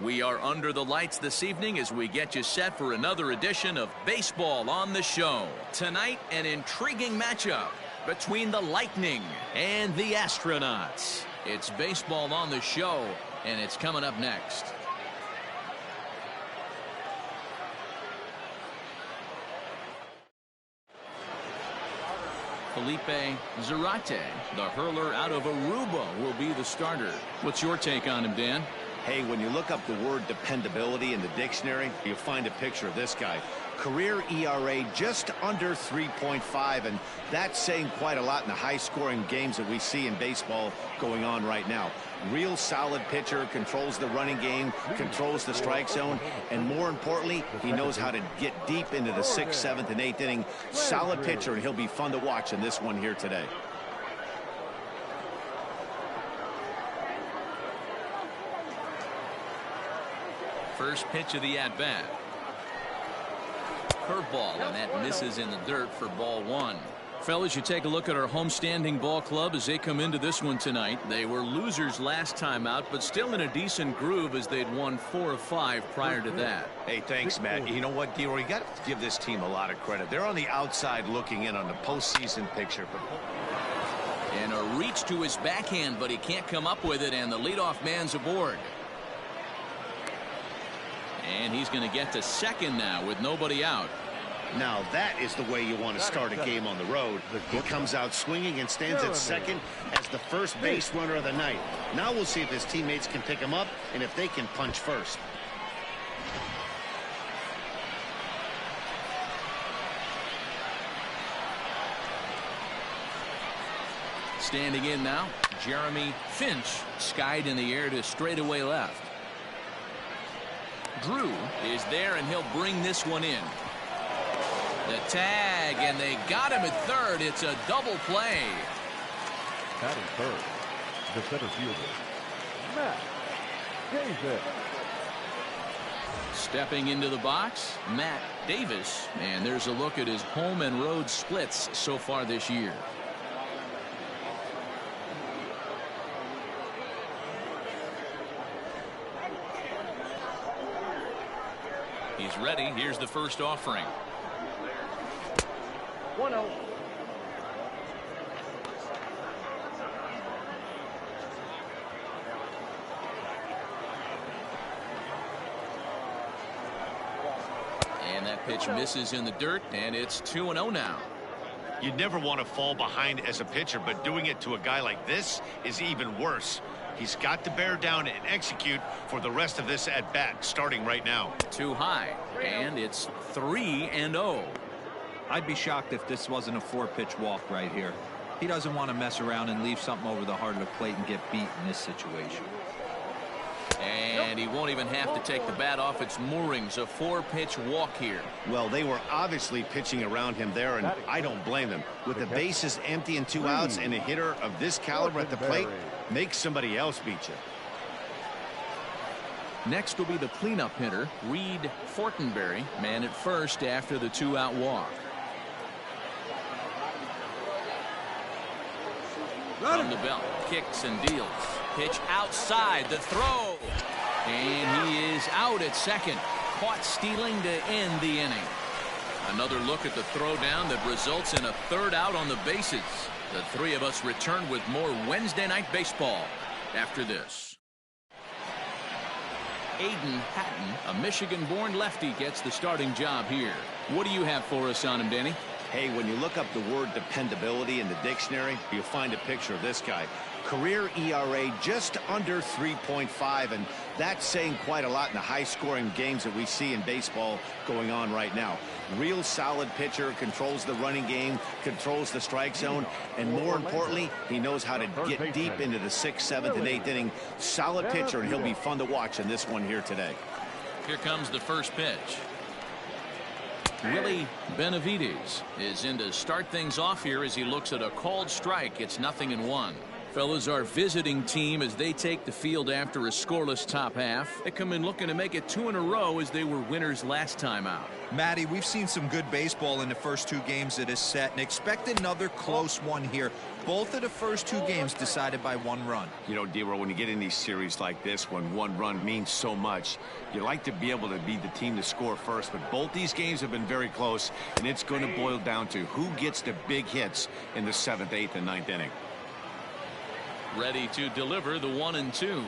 We are under the lights this evening as we get you set for another edition of Baseball on the Show. Tonight, an intriguing matchup between the Lightning and the Astronauts. It's Baseball on the Show, and it's coming up next. Felipe Zarate, the hurler out of Aruba, will be the starter. What's your take on him, Dan? Hey, when you look up the word dependability in the dictionary, you'll find a picture of this guy. Career ERA just under 3.5, and that's saying quite a lot in the high-scoring games that we see in baseball going on right now. Real solid pitcher, controls the running game, controls the strike zone, and more importantly, he knows how to get deep into the 6th, 7th, and 8th inning. Solid pitcher, and he'll be fun to watch in this one here today. First pitch of the at-bat. Curveball, and that misses in the dirt for ball one. Fellas, you take a look at our homestanding ball club as they come into this one tonight. They were losers last time out, but still in a decent groove as they'd won 4 of 5 prior to that. Hey, thanks, Matt. You know what, D-Roy, you got to give this team a lot of credit. They're on the outside looking in on the postseason picture. And a reach to his backhand, but he can't come up with it, and the leadoff man's aboard. And he's going to get to second now with nobody out. Now that is the way you want to start a game on the road. He comes out swinging and stands at second as the first base runner of the night. Now we'll see if his teammates can pick him up and if they can punch first. Standing in now, Jeremy Finch, skied in the air to straightaway left. Drew is there, and he'll bring this one in. The tag, and they got him at third. It's a double play. Batting third, the center fielder, Matt Davis. Stepping into the box, Matt Davis. And there's a look at his home and road splits so far this year. He's ready. Here's the first offering. 1-0. And that pitch misses in the dirt, and it's 2-0 now. You'd never want to fall behind as a pitcher, but doing it to a guy like this is even worse. He's got to bear down and execute for the rest of this at-bat, starting right now. Too high, and it's 3-0. I'd be shocked if this wasn't a 4-pitch walk right here. He doesn't want to mess around and leave something over the heart of the plate and get beat in this situation. And he won't even have to take the bat off its moorings. A 4-pitch walk here. Well, they were obviously pitching around him there, and I don't blame them. With the bases empty and 2 outs and a hitter of this caliber at the plate, make somebody else beat you. Next will be the cleanup hitter, Reed Fortenberry, man at first after the 2-out walk. From the belt, kicks and deals. Pitch outside, the throw. And he is out at second. Caught stealing to end the inning. Another look at the throw down that results in a 3rd out on the bases. The three of us return with more Wednesday Night Baseball after this. Aiden Hatton, a Michigan-born lefty, gets the starting job here. What do you have for us on him, Danny? Hey, when you look up the word dependability in the dictionary, you'll find a picture of this guy. Career ERA just under 3.5, and that's saying quite a lot in the high-scoring games that we see in baseball going on right now. Real solid pitcher, controls the running game, controls the strike zone, and more importantly, he knows how to get deep into the 6th, 7th, and 8th inning. Solid pitcher, and he'll be fun to watch in this one here today. Here comes the first pitch. Willie Benavides is in to start things off here as he looks at a called strike. It's 0-1. Fellas, our visiting team as they take the field after a scoreless top half. They come in looking to make it 2 in a row as they were winners last time out. Matty, we've seen some good baseball in the first 2 games of this set and expect another close one here. Both of the first 2 games decided by 1 run. You know, D-Roll, when you get in these series like this, when 1 run means so much, you like to be able to be the team to score first. But both these games have been very close, and it's going to boil down to who gets the big hits in the 7th, 8th, and 9th inning. Ready to deliver the 1-2.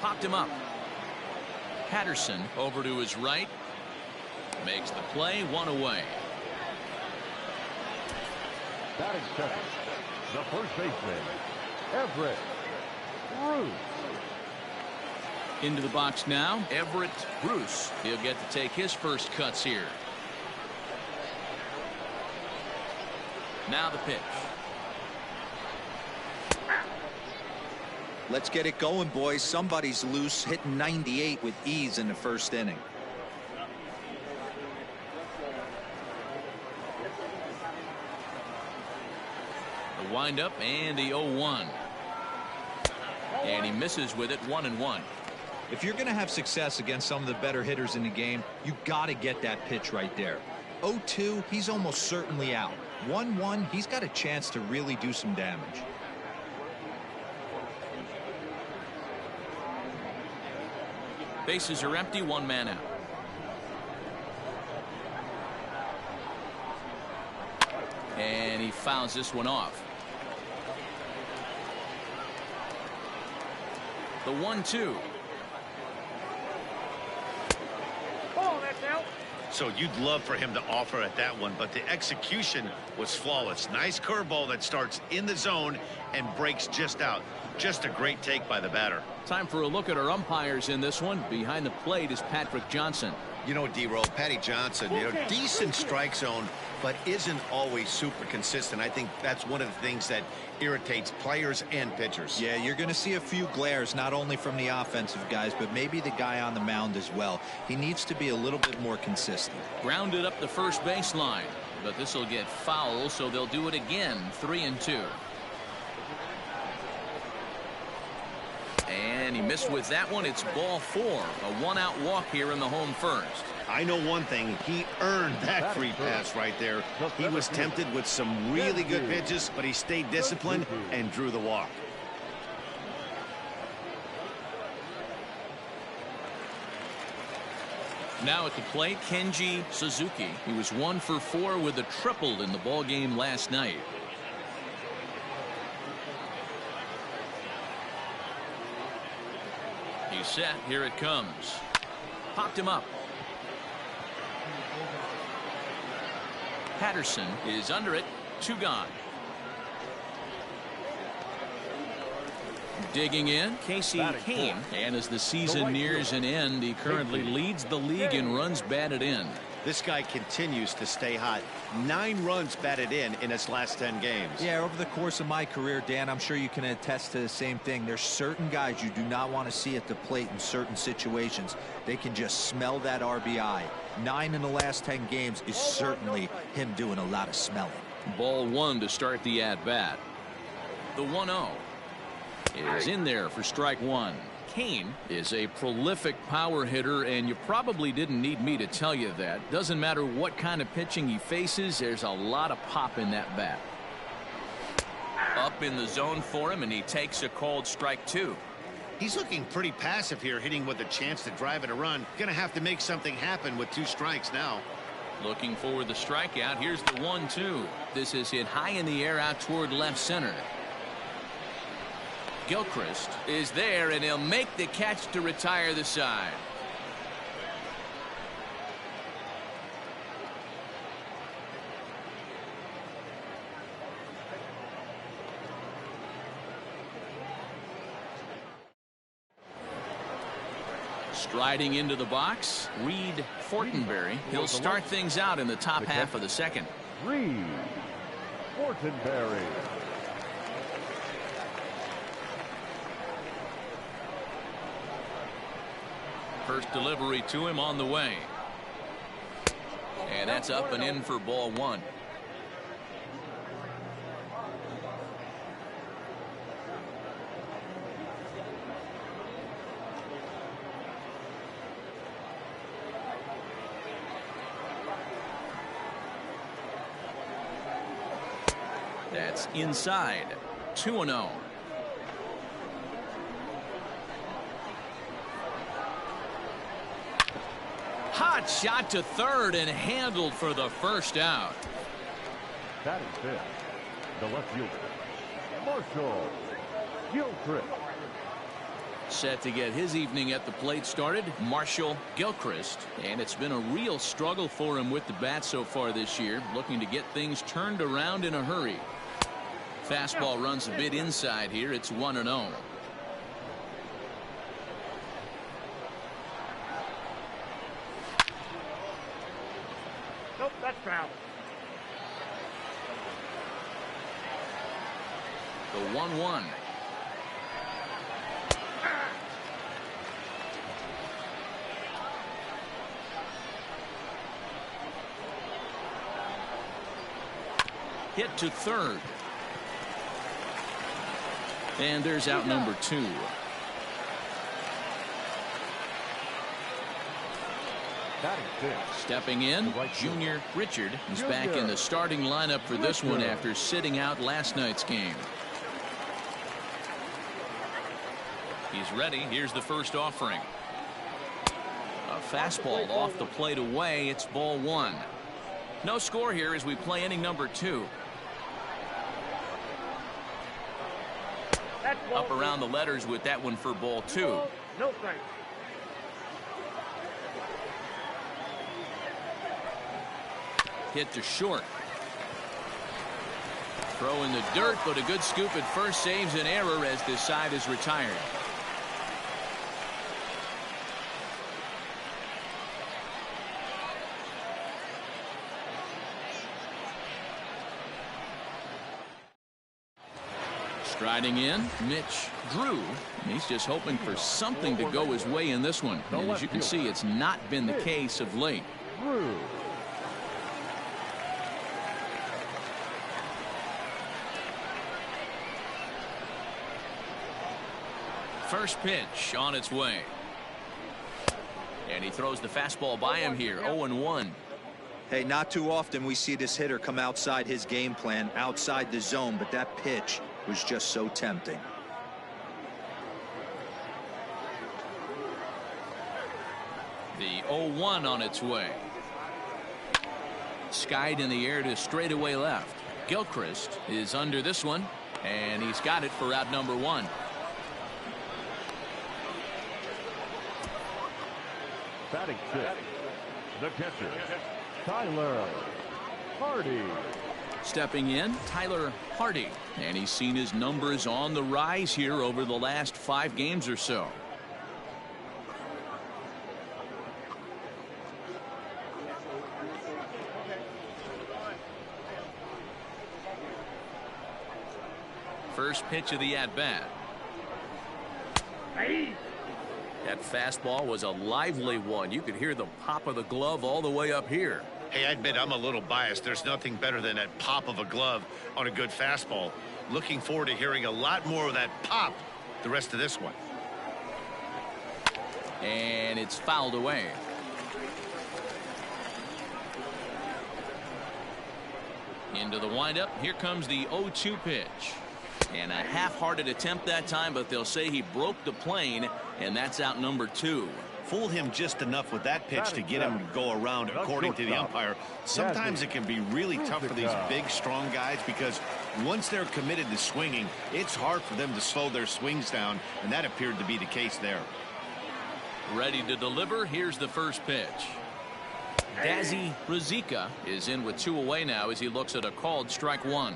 Popped him up. Patterson over to his right. Makes the play, 1 away. Batting second, the first baseman, Everett Bruce. Into the box now, Everett Bruce. He'll get to take his first cuts here. Now the pitch. Let's get it going, boys. Somebody's loose, hitting 98 with ease in the first inning. The windup and the 0-1. And he misses with it, 1-1. If you're going to have success against some of the better hitters in the game, you got to get that pitch right there. 0-2, he's almost certainly out. 1-1, he's got a chance to really do some damage. Bases are empty, 1 man out. And he fouls this one off. The 1-2. So you'd love for him to offer at that one, but the execution was flawless. Nice curveball that starts in the zone and breaks just out. Just a great take by the batter. Time for a look at our umpires in this one. Behind the plate is Patrick Johnson. You know, D-Roll, Patty Johnson, decent strike zone, but isn't always super consistent. I think that's one of the things that irritates players and pitchers. Yeah, you're going to see a few glares, not only from the offensive guys, but maybe the guy on the mound as well. He needs to be a little bit more consistent. Grounded up the first baseline, but this will get foul, so they'll do it again. 3-2. And he missed with that one. It's ball 4. A 1-out walk here in the home first. I know one thing. He earned that free pass right there. He was tempted with some really good pitches, but he stayed disciplined and drew the walk. Now at the plate, Kenji Suzuki. He was 1 for 4 with a triple in the ball game last night. He's set. Here it comes. Popped him up. Patterson is under it. 2 gone. Digging in, Casey Kane. And as the season nears an end, he currently leads the league in runs batted in. This guy continues to stay hot. 9 runs batted in his last 10 games. Yeah, over the course of my career, Dan, I'm sure you can attest to the same thing. There's certain guys you do not want to see at the plate in certain situations. They can just smell that RBI. 9 in the last 10 games is certainly him doing a lot of smelling. Ball 1 to start the at-bat. The 1-0 is in there for strike 1. Kane is a prolific power hitter, and you probably didn't need me to tell you that. Doesn't matter what kind of pitching he faces, there's a lot of pop in that bat. Up in the zone for him, and he takes a called strike 2. He's looking pretty passive here, hitting with a chance to drive in a run. Gonna have to make something happen with 2 strikes now. Looking for the strikeout. Here's the 1-2. This is hit high in the air out toward left center. Gilchrist is there, and he'll make the catch to retire the side. Striding into the box, Reed Fortenberry. He'll start things out in the top half of the second. Reed Fortenberry. First delivery to him on the way. And that's up and in for ball 1. That's inside. 2-0. Hot shot to third and handled for the first out. Batting fifth, the left fielder, Marshall Gilchrist. Set to get his evening at the plate started, Marshall Gilchrist. And it's been a real struggle for him with the bat so far this year, looking to get things turned around in a hurry. Fastball runs a bit inside here. It's 1-0. Nope, that's foul. The 1-1. Hit to third. And there's out number 2. Stepping in, Junior Richard is back in the starting lineup for this one after sitting out last night's game. He's ready. Here's the first offering. A fastball off the plate away. It's ball 1. No score here as we play inning number 2. Up around the letters with that one for ball 2. No thanks. Hit to short. Throw in the dirt, but a good scoop at first saves an error as this side is retired. Striding in, Mitch Drew. He's just hoping for something to go his way in this one. And as you can see, it's not been the case of late. Drew. First pitch on its way. And he throws the fastball by him here. 0-1. Hey, not too often we see this hitter come outside his game plan, outside the zone, but that pitch was just so tempting. The 0-1 on its way. Skied in the air to straightaway left. Gilchrist is under this one, and he's got it for out number 1. Batting fifth, the catcher, Tyler Hardy. Stepping in, Tyler Hardy, and he's seen his numbers on the rise here over the last 5 games or so. First pitch of the at-bat. That fastball was a lively one. You could hear the pop of the glove all the way up here. Hey, I admit I'm a little biased. There's nothing better than that pop of a glove on a good fastball. Looking forward to hearing a lot more of that pop the rest of this one. And it's fouled away. Into the windup. Here comes the 0-2 pitch. And a half-hearted attempt that time, but they'll say he broke the plane, and that's out number 2. Fooled him just enough with that pitch to get him to go around, according to the umpire. Sometimes it can be really tough for these big, strong guys because once they're committed to swinging, it's hard for them to slow their swings down, and that appeared to be the case there. Ready to deliver. Here's the first pitch. Dazzy Ruzicka is in with 2 away now as he looks at a called strike 1.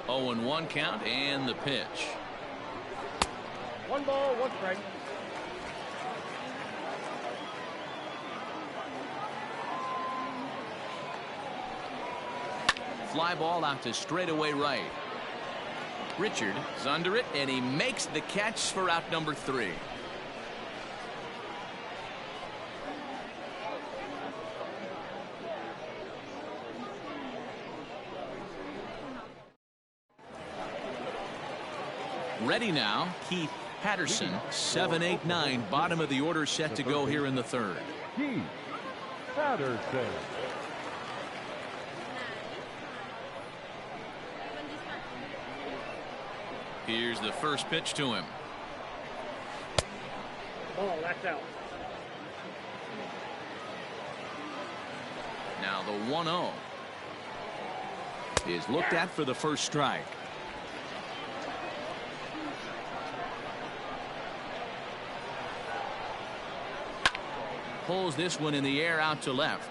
0-1 count and the pitch. 1 ball, 1 strike. Fly ball out to straightaway right. Richard is under it, and he makes the catch for out number 3. Ready now, Keith Patterson, 7, 8, 9, bottom of the order, set to go here in the third. Keith Patterson. Here's the first pitch to him. Ball, that's out. Now the 1-0 is looked at for the first strike. Pulls this one in the air out to left.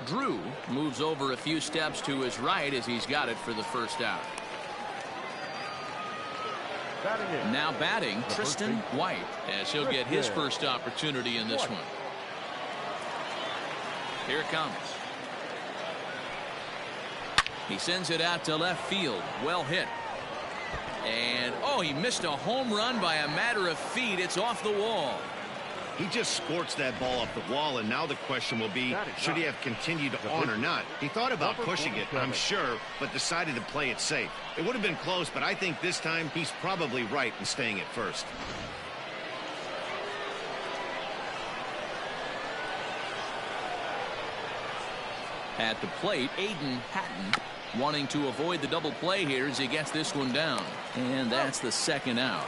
Drew moves over a few steps to his right as he's got it for the first out. Now batting, Tristan White, as he'll get his first opportunity in this one. Here it comes. He sends it out to left field. Well hit. And, oh, he missed a home run by a matter of feet. It's off the wall. He just scorched that ball off the wall, and now the question will be, should he have continued on or not? He thought about pushing it, I'm sure, but decided to play it safe. It would have been close, but I think this time he's probably right in staying at first. At the plate, Aiden Hatton wanting to avoid the double play here as he gets this one down. And that's the second out.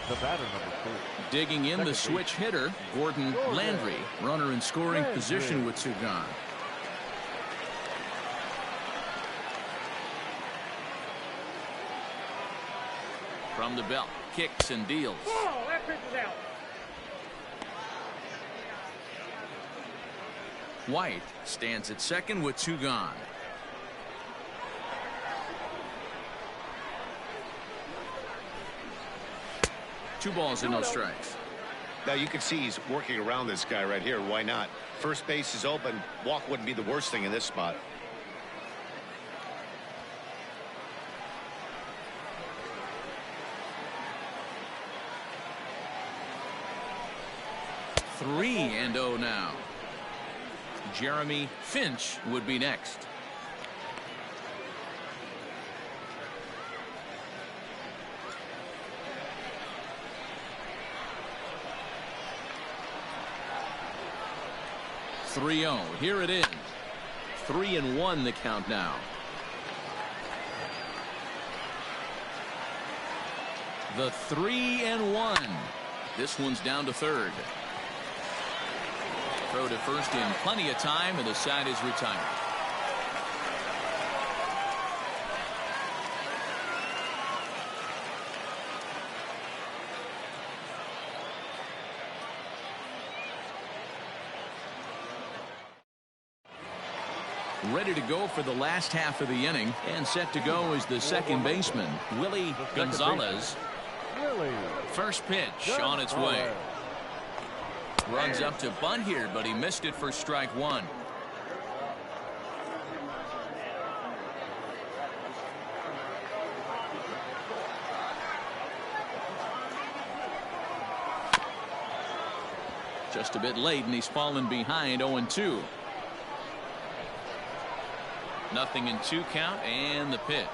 The batter, number 2. Digging in the switch hitter, Gordon Landry, runner in scoring position with two gone. From the belt, kicks and deals. Oh, that pitch is out. White stands at second with two gone. Two balls and no strikes. Now you can see he's working around this guy right here. Why not? First base is open. Walk wouldn't be the worst thing in this spot. Three and 0 now. Jeremy Finch would be next. Here it is. 3-1 the count now. The 3-1. This one's down to third. Throw to first in plenty of time, and the side is retired. Ready to go for the last half of the inning, and set to go is the second baseman, Willie Gonzalez. First pitch on its way. Runs up to bunt here, but he missed it for strike one. Just a bit late, and he's fallen behind 0-2. Nothing in 2 count, and the pitch.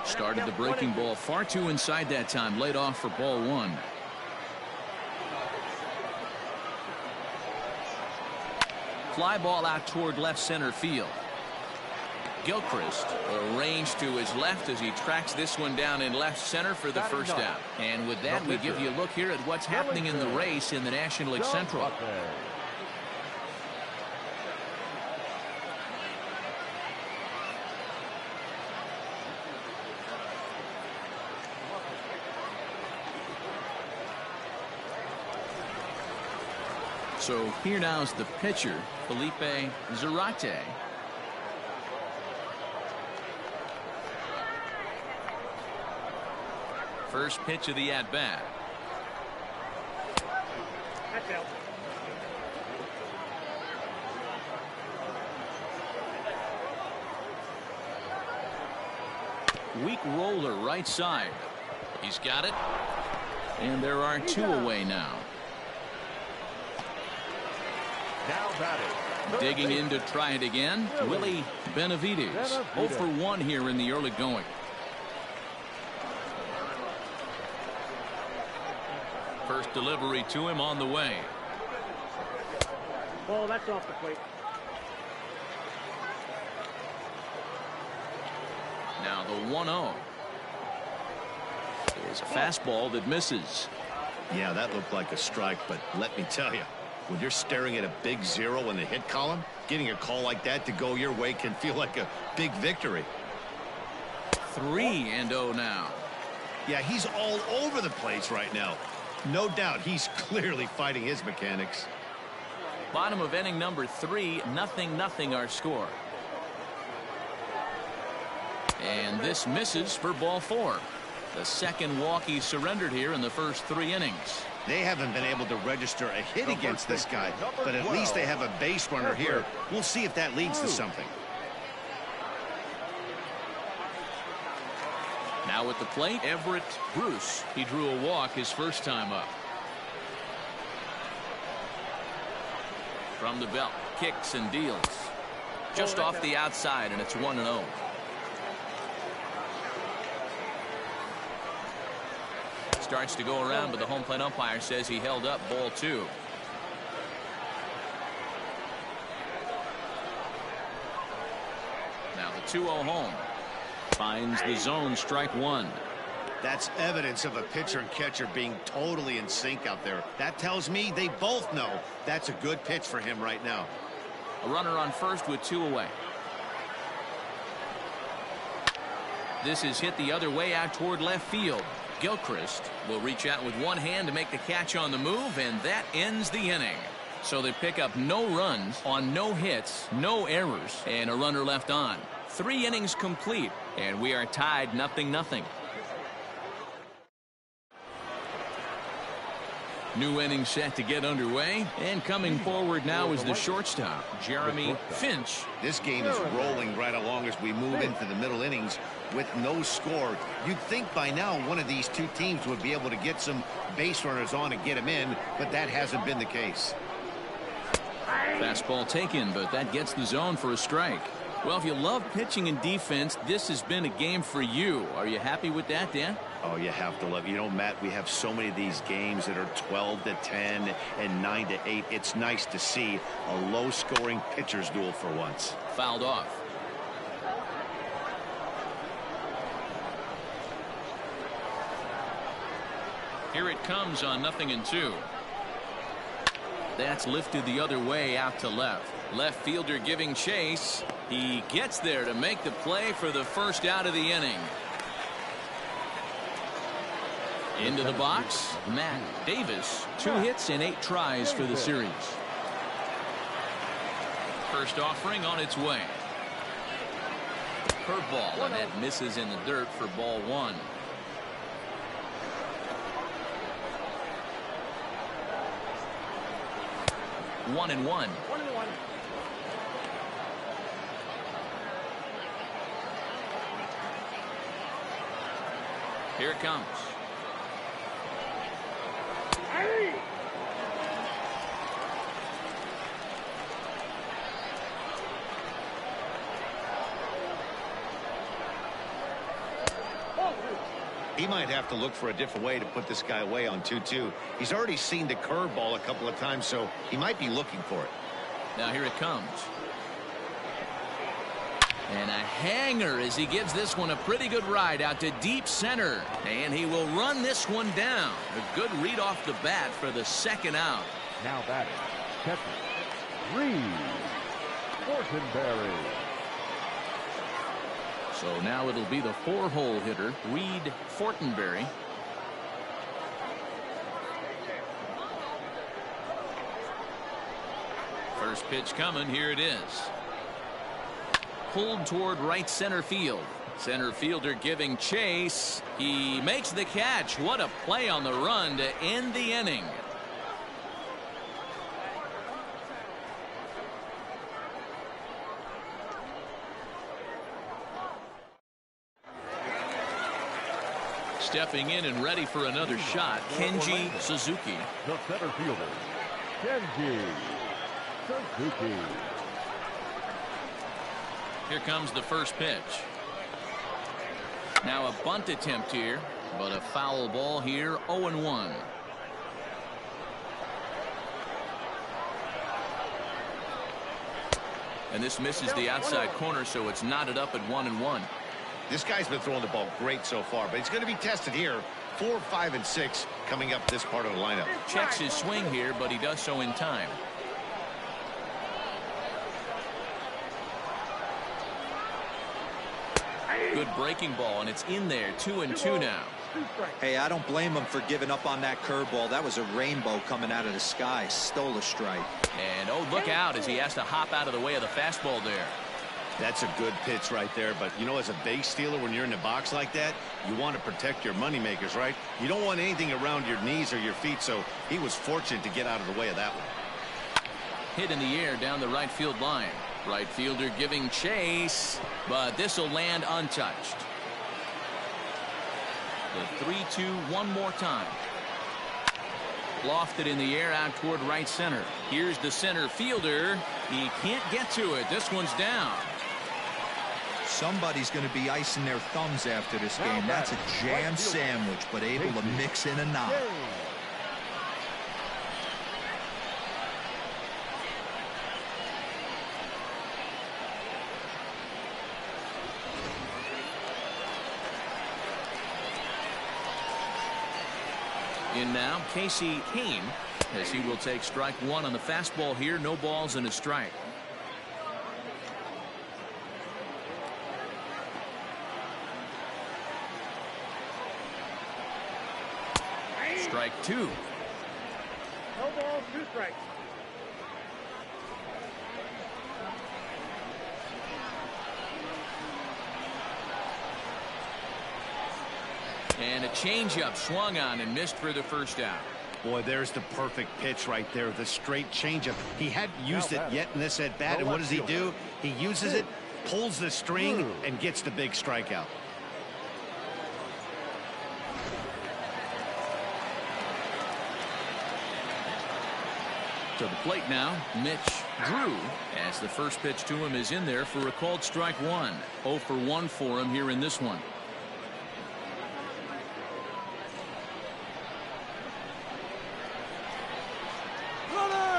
Started the breaking ball far too inside that time. Laid off for ball one. Fly ball out toward left center field. Gilchrist arranged to his left as he tracks this one down in left center for the first out. And with that, we give you a look here at what's happening in the race in the National League Central. So here now is the pitcher, Felipe Zarate. First pitch of the at-bat. That's out. Weak roller right side. He's got it. And there are 2 away now. Now batting. Digging in to try it again, Willie Benavides. 0 for 1 here in the early going. First delivery to him on the way. Ball, that's off the plate. Now the 1-0 is a fastball that misses. Yeah, that looked like a strike, but let me tell you, when you're staring at a big 0 in the hit column, getting a call like that to go your way can feel like a big victory. 3-0 now. Yeah, he's all over the place right now. No doubt he's clearly fighting his mechanics. Bottom of inning number 3, 0-0 our score. And this misses for ball 4. The second walk he surrendered here in the first 3 innings. They haven't been able to register a hit against this guy, but at least they have a base runner here. We'll see if that leads to something. Now at the plate, Everett Bruce. He drew a walk his first time up. From the belt, kicks and deals. Just off the outside, and it's 1-0. Starts to go around, but the home plate umpire says he held up ball 2. Now the 2-0 home. Finds the zone, strike 1. That's evidence of a pitcher and catcher being totally in sync out there. That tells me they both know that's a good pitch for him right now. A runner on first with 2 away. This is hit the other way out toward left field. Gilchrist will reach out with one hand to make the catch on the move, and that ends the inning. So they pick up no runs on no hits, no errors, and a runner left on. 3 innings complete, and we are tied 0-0. New inning set to get underway, and coming forward now is the shortstop, Jeremy Finch. This game is rolling right along as we move into the middle innings with no score. You'd think by now one of these two teams would be able to get some base runners on and get them in, but that hasn't been the case. Fastball taken, but that gets the zone for a strike. Well, if you love pitching and defense, this has been a game for you. Are you happy with that, Dan? Oh, you have to love. You know, Matt, we have so many of these games that are 12-10 and 9-8. It's nice to see a low-scoring pitcher's duel for once. Fouled off. Here it comes on 0-2. That's lifted the other way out to left. Left fielder giving chase. He gets there to make the play for the first out of the inning. Into the box, Matt Davis. 2 hits and 8 tries for the series. First offering on its way. Curveball, and that misses in the dirt for ball 1. One and one. Here it comes. He might have to look for a different way to put this guy away on 2-2. He's already seen the curveball a couple of times, so he might be looking for it. Now here it comes. And a hanger as he gives this one a pretty good ride out to deep center. And he will run this one down. A good read off the bat for the second out. Now batting, catcher, Reed Fortenberry. So now it'll be the 4-hole hitter, Reed Fortenberry. First pitch coming. Here it is. Pulled toward right center field. Center fielder giving chase. He makes the catch. What a play on the run to end the inning. Stepping in and ready for another shot, Kenji Suzuki. The center fielder, Kenji Suzuki. Here comes the first pitch. Now a bunt attempt here, but a foul ball here, 0-1. And this misses the outside corner, so it's knotted up at 1-1. This guy's been throwing the ball great so far, but he's going to be tested here. 4, 5, and 6 coming up this part of the lineup. Checks his swing here, but he does so in time. Good breaking ball, and it's in there. 2-2 now. Hey, I don't blame him for giving up on that curveball. That was a rainbow coming out of the sky. Stole a strike. And oh, look out as he has to hop out of the way of the fastball there. That's a good pitch right there, but you know, as a base stealer, when you're in the box like that, you want to protect your money makers, right? You don't want anything around your knees or your feet, so he was fortunate to get out of the way of that one. Hit in the air down the right field line. Right fielder giving chase, but this will land untouched. The 3-2 one more time. Lofted in the air out toward right center. Here's the center fielder. He can't get to it. This one's down. Somebody's going to be icing their thumbs after this game. That's a jam sandwich, but able to mix in a knot. In now, Casey Kane, as he will take strike one on the fastball here. No balls and a strike. Strike two. No balls, 2 strikes. And a changeup swung on and missed for the first out. Boy, there's the perfect pitch right there. The straight changeup. He hadn't used it yet in this at bat, and what does he do? He uses it, pulls the string, and gets the big strikeout. To the plate now, Mitch Drew, as the first pitch to him is in there for a called strike one. 0 for 1 for him here in this one.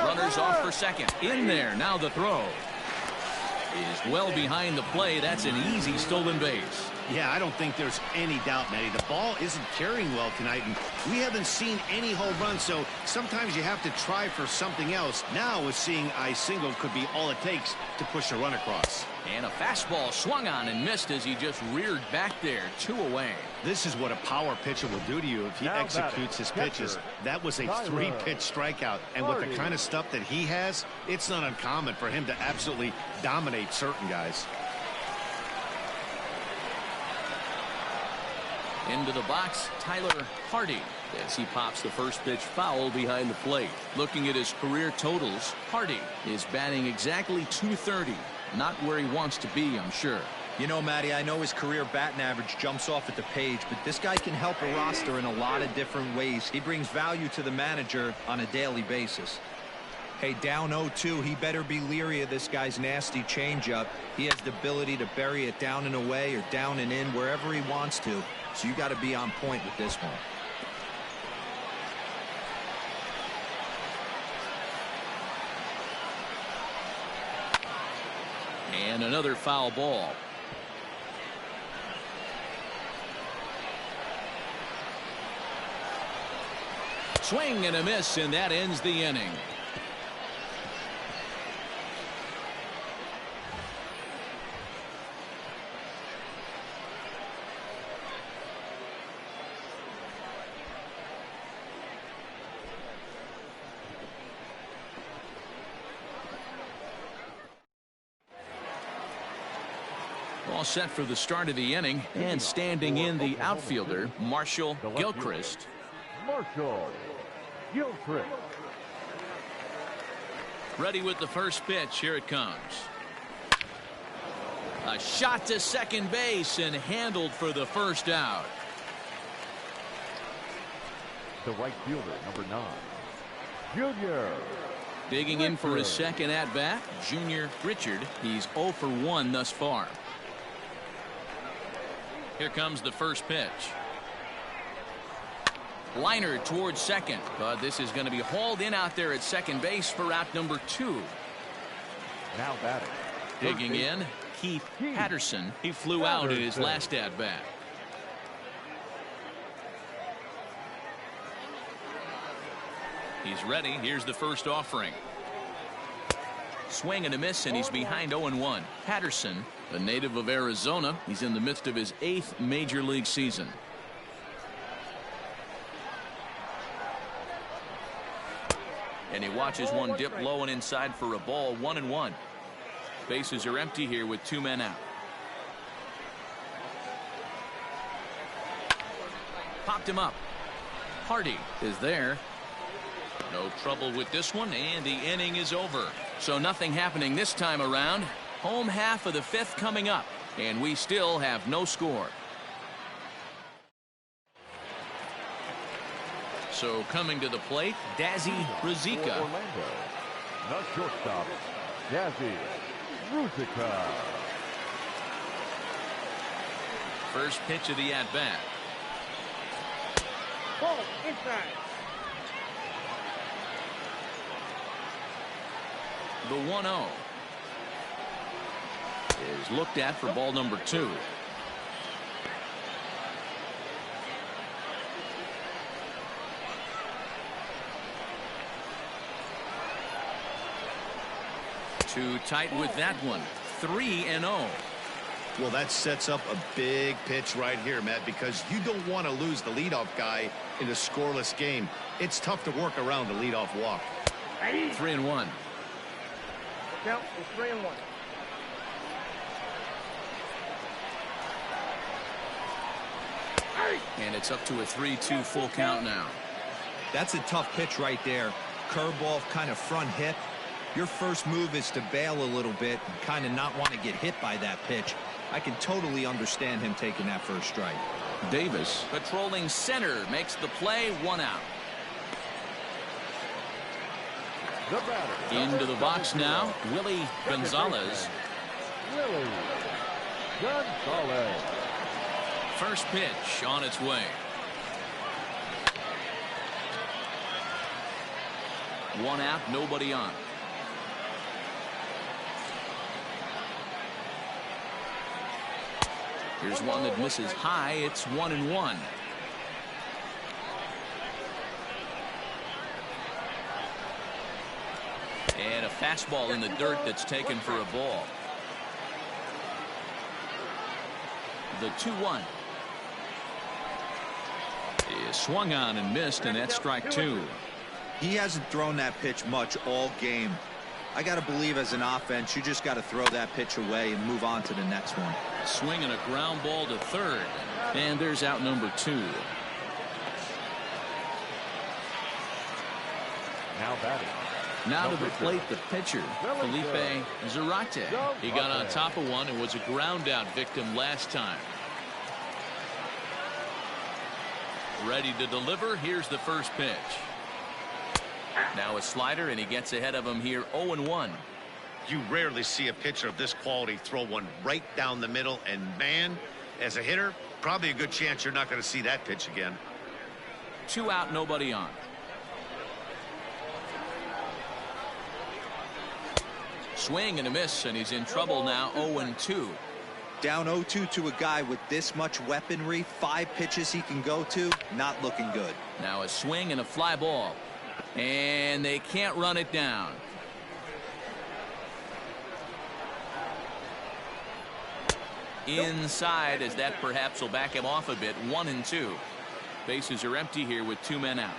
Runners off for second. In there. Now the throw is well behind the play. That's an easy stolen base. Yeah, I don't think there's any doubt, Matty. The ball isn't carrying well tonight, and we haven't seen any home runs, so sometimes you have to try for something else. Now, with seeing I single could be all it takes to push a run across. And a fastball swung on and missed as he just reared back there. 2 away. This is what a power pitcher will do to you if he executes his pitches. That was a 3-pitch strikeout, and with the kind of stuff that he has, it's not uncommon for him to absolutely dominate certain guys. Into the box, Tyler Hardy, as he pops the first pitch foul behind the plate. Looking at his career totals, Hardy is batting exactly .230. Not where he wants to be, I'm sure. You know, Matty, I know his career batting average jumps off at the page, but this guy can help a roster in a lot of different ways. He brings value to the manager on a daily basis. Hey, down 0-2, he better be leery of this guy's nasty changeup. He has the ability to bury it down and away or down and in wherever he wants to. So you got to be on point with this one. And another foul ball. Swing and a miss, and that ends the inning. All set for the start of the inning, and standing in the outfielder, Marshall Gilchrist. Marshall Gilchrist. Ready with the first pitch. Here it comes. A shot to second base and handled for the first out. The right fielder, number 9, Junior. Digging in for his second at-bat, Junior Richard. He's 0 for 1 thus far. Here comes the first pitch. Liner towards second, but this is going to be hauled in out there at second base for out number 2. Now batting. Digging in, Keith Patterson. He flew out in his last at-bat. He's ready. Here's the first offering. Swing and a miss, and he's behind 0-1. Patterson, a native of Arizona. He's in the midst of his 8th major league season. And he watches one dip low and inside for a ball. 1-1. Bases are empty here with 2 men out. Popped him up. Hardy is there. No trouble with this one, and the inning is over. So nothing happening this time around. Home half of the 5th coming up, and we still have no score. So coming to the plate, Dazzy Ruzicka. Orlando, the shortstop, Dazzy Ruzicka. First pitch of the at-bat. Ball inside. The 1-0 is looked at for ball number 2. Too tight with that one. 3-0. Well, that sets up a big pitch right here, Matt, because you don't want to lose the leadoff guy in a scoreless game. It's tough to work around the leadoff walk. 3-1. Count is 3-1. And it's up to a 3-2 full count now. That's a tough pitch right there. Curveball, kind of front hip. Your first move is to bail a little bit and kind of not want to get hit by that pitch. I can totally understand him taking that first strike. Davis, patrolling center, makes the play. 1 out. The batter. Into the box now, Willie Gonzalez. Willie Gonzalez. First pitch on its way. 1 out, nobody on. Here's one that misses high. It's 1-1. And a fastball in the dirt that's taken for a ball. The 2-1 is swung on and missed, and that's strike 2. He hasn't thrown that pitch much all game. I got to believe as an offense, you just got to throw that pitch away and move on to the next one. Swinging a ground ball to third. And there's out number 2. Now batting. Now to the plate, the pitcher, Felipe Zarate. He got on top of one and was a ground out victim last time. Ready to deliver. Here's the first pitch. Now a slider, and he gets ahead of him here. 0-1. You rarely see a pitcher of this quality throw one right down the middle, and man, as a hitter, probably a good chance you're not going to see that pitch again. 2 out, nobody on. Swing and a miss, and he's in trouble now. 0-2. Down 0-2 to a guy with this much weaponry, 5 pitches he can go to, not looking good. Now a swing and a fly ball, and they can't run it down. Inside, as that perhaps will back him off a bit. 1-2. Bases are empty here with 2 men out.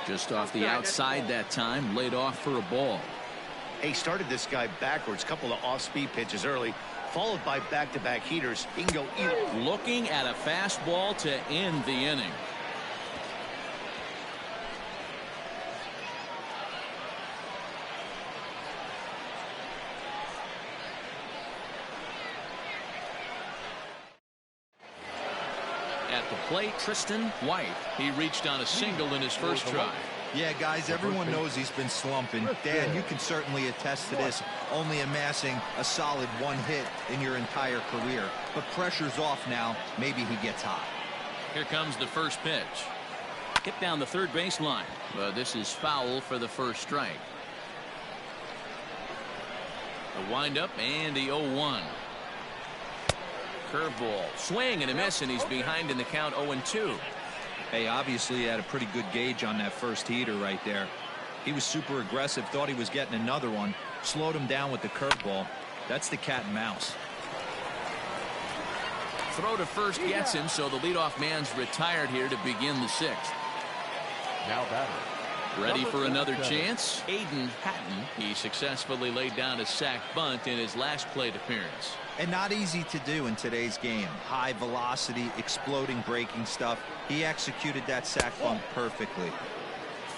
Just off the outside that time, laid off for a ball. He started this guy backwards, couple of off-speed pitches early, followed by back-to-back heaters. He can go either. Looking at a fastball to end the inning. At the plate, Tristan White. He reached on a single in his first try. Yeah, guys, everyone knows he's been slumping. Dan, you can certainly attest to this, only amassing a solid 1 hit in your entire career. But pressure's off now. Maybe he gets hot. Here comes the first pitch. Hit down the third baseline. But this is foul for the first strike. The windup and the 0-1. Curveball. Swing and a miss, and he's behind in the count 0-2. Hey, obviously he had a pretty good gauge on that first heater right there. He was super aggressive, thought he was getting another one, slowed him down with the curveball. That's the cat and mouse. Throw to first gets him, so the leadoff man's retired here to begin the 6th. Now batter. Ready for another chance? Aiden Hatton. He successfully laid down a sac bunt in his last plate appearance. And not easy to do in today's game. High velocity, exploding breaking stuff. He executed that sac bunt perfectly.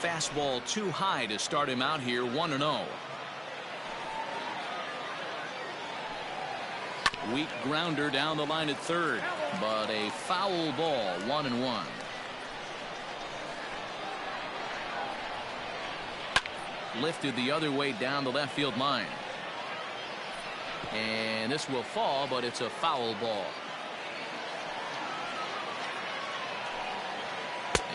Fastball too high to start him out here 1-0. Weak grounder down the line at third, but a foul ball, 1-1. Lifted the other way down the left field line. And this will fall, but it's a foul ball.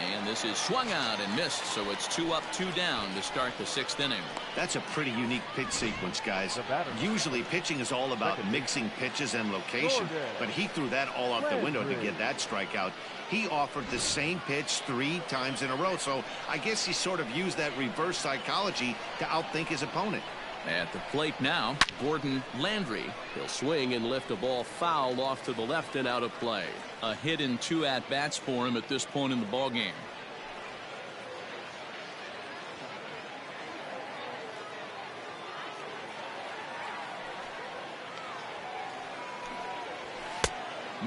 And this is swung out and missed, so it's 2 up, 2 down to start the 6th inning. That's a pretty unique pitch sequence, guys. Usually pitching is all about mixing pitches and location, but he threw that all out the window to get that strikeout. He offered the same pitch 3 times in a row, so I guess he sort of used that reverse psychology to outthink his opponent. At the plate now, Gordon Landry. He'll swing and lift a ball foul off to the left and out of play. A hit in 2 at-bats for him at this point in the ballgame.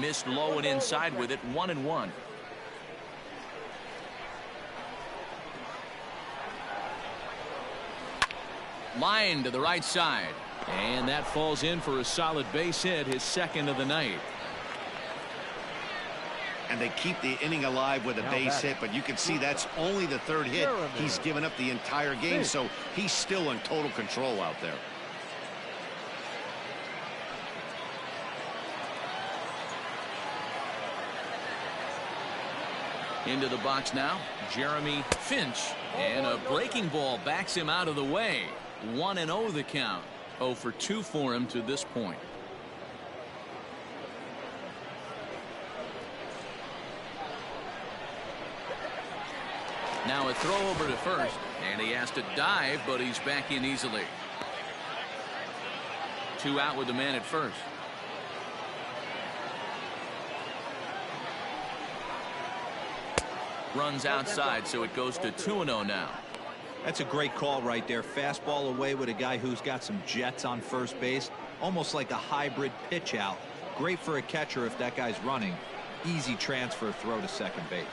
Missed low and inside with it, 1-1. Line to the right side, and that falls in for a solid base hit, his 2nd of the night. And they keep the inning alive with a base hit, but you can see that's only the 3rd hit he's given up the entire game, so he's still in total control out there. Into the box now, Jeremy Finch, and a breaking ball backs him out of the way. 1-0 the count. 0 for 2 for him to this point. Now a throw over to first, and he has to dive, but he's back in easily. 2 out with the man at first. Runs outside, so it goes to 2-0 now. That's a great call right there. Fastball away with a guy who's got some jets on first base. Almost like a hybrid pitch out. Great for a catcher if that guy's running. Easy transfer throw to second base.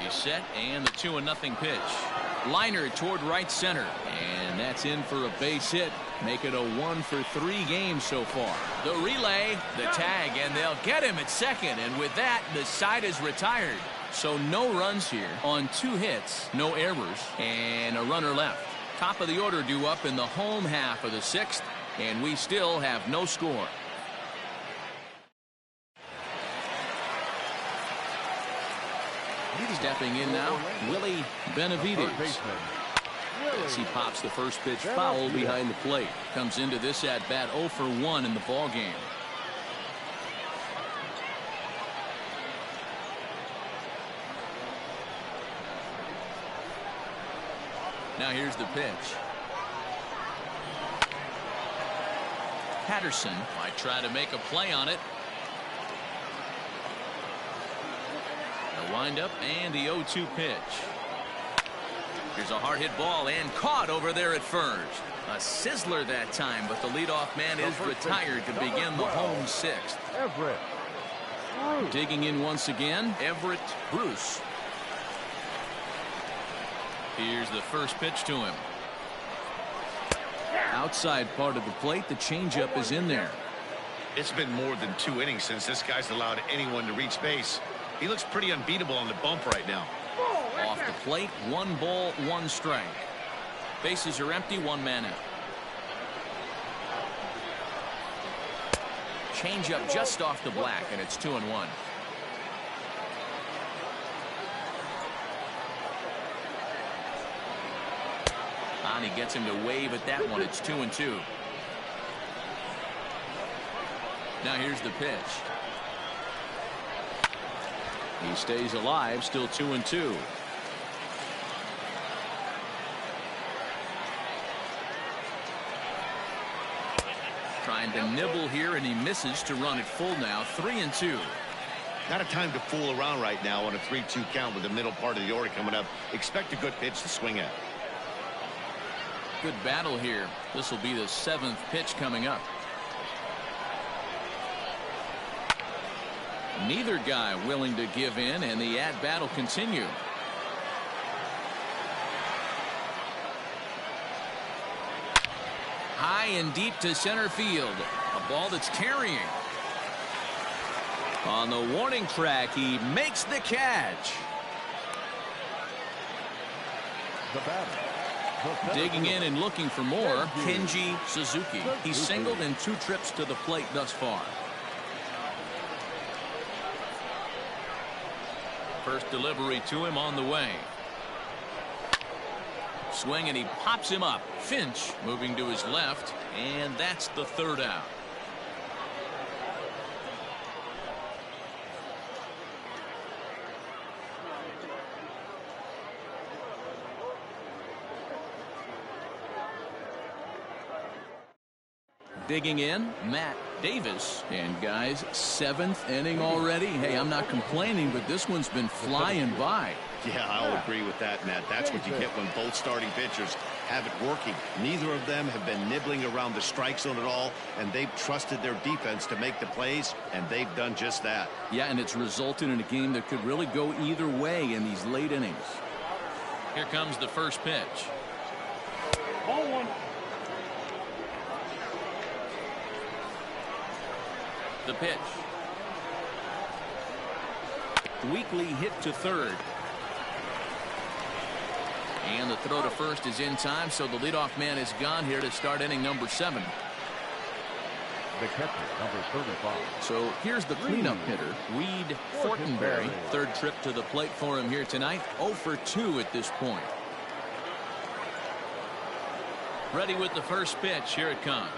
He's set, and the 2-0 pitch. Liner toward right center, and that's in for a base hit. Make it a 1 for 3 game so far. The relay, the tag, and they'll get him at second, and with that, the side is retired. So no runs here on 2 hits, no errors, and a runner left. Top of the order due up in the home half of the 6th, and we still have no score. Stepping in now, Willie Benavides. As he pops the first pitch foul behind the plate. Comes into this at bat 0 for 1 in the ball game. Now here's the pitch. Patterson might try to make a play on it. The windup and the 0-2 pitch. Here's a hard hit ball and caught over there at first. A sizzler that time, but the leadoff man is retired to begin the home 6th. Digging in once again, Everett Bruce. Here's the first pitch to him. Outside part of the plate, the changeup is in there. It's been more than 2 innings since this guy's allowed anyone to reach base. He looks pretty unbeatable on the bump right now. Off the plate, 1 ball, 1 strike. Bases are empty, 1 man out. Change up just off the black, and it's 2-1. And he gets him to wave at that one. It's 2-2. Now here's the pitch. He stays alive, still 2-2. Trying to nibble here, and he misses to run it full now. 3-2. Not a time to fool around right now on a 3-2 count with the middle part of the order coming up. Expect a good pitch to swing at. Good battle here. This will be the 7th pitch coming up. Neither guy willing to give in, and the at-bat will continue. High and deep to center field. A ball that's carrying. On the warning track, he makes the catch. The batter. Digging in and looking for more, Kenji Suzuki. He's singled in 2 trips to the plate thus far. First delivery to him on the way. Swing, and he pops him up. Finch moving to his left, and that's the 3rd out. Digging in, Matt Davis. And guys, 7th inning already. Hey, I'm not complaining, but this one's been flying by. Yeah, I'll agree with that, Matt. That's what you get when both starting pitchers have it working. Neither of them have been nibbling around the strike zone at all, and they've trusted their defense to make the plays, and they've done just that. Yeah, and it's resulted in a game that could really go either way in these late innings. Here comes the first pitch. Ball 1. The pitch. Weakly hit to 3rd. And the throw to first is in time, so the leadoff man is gone here to start inning number 7. The catcher, number 35. So here's the cleanup hitter, Weed Fortenberry. 3rd trip to the plate for him here tonight. 0 for 2 at this point. Ready with the first pitch. Here it comes.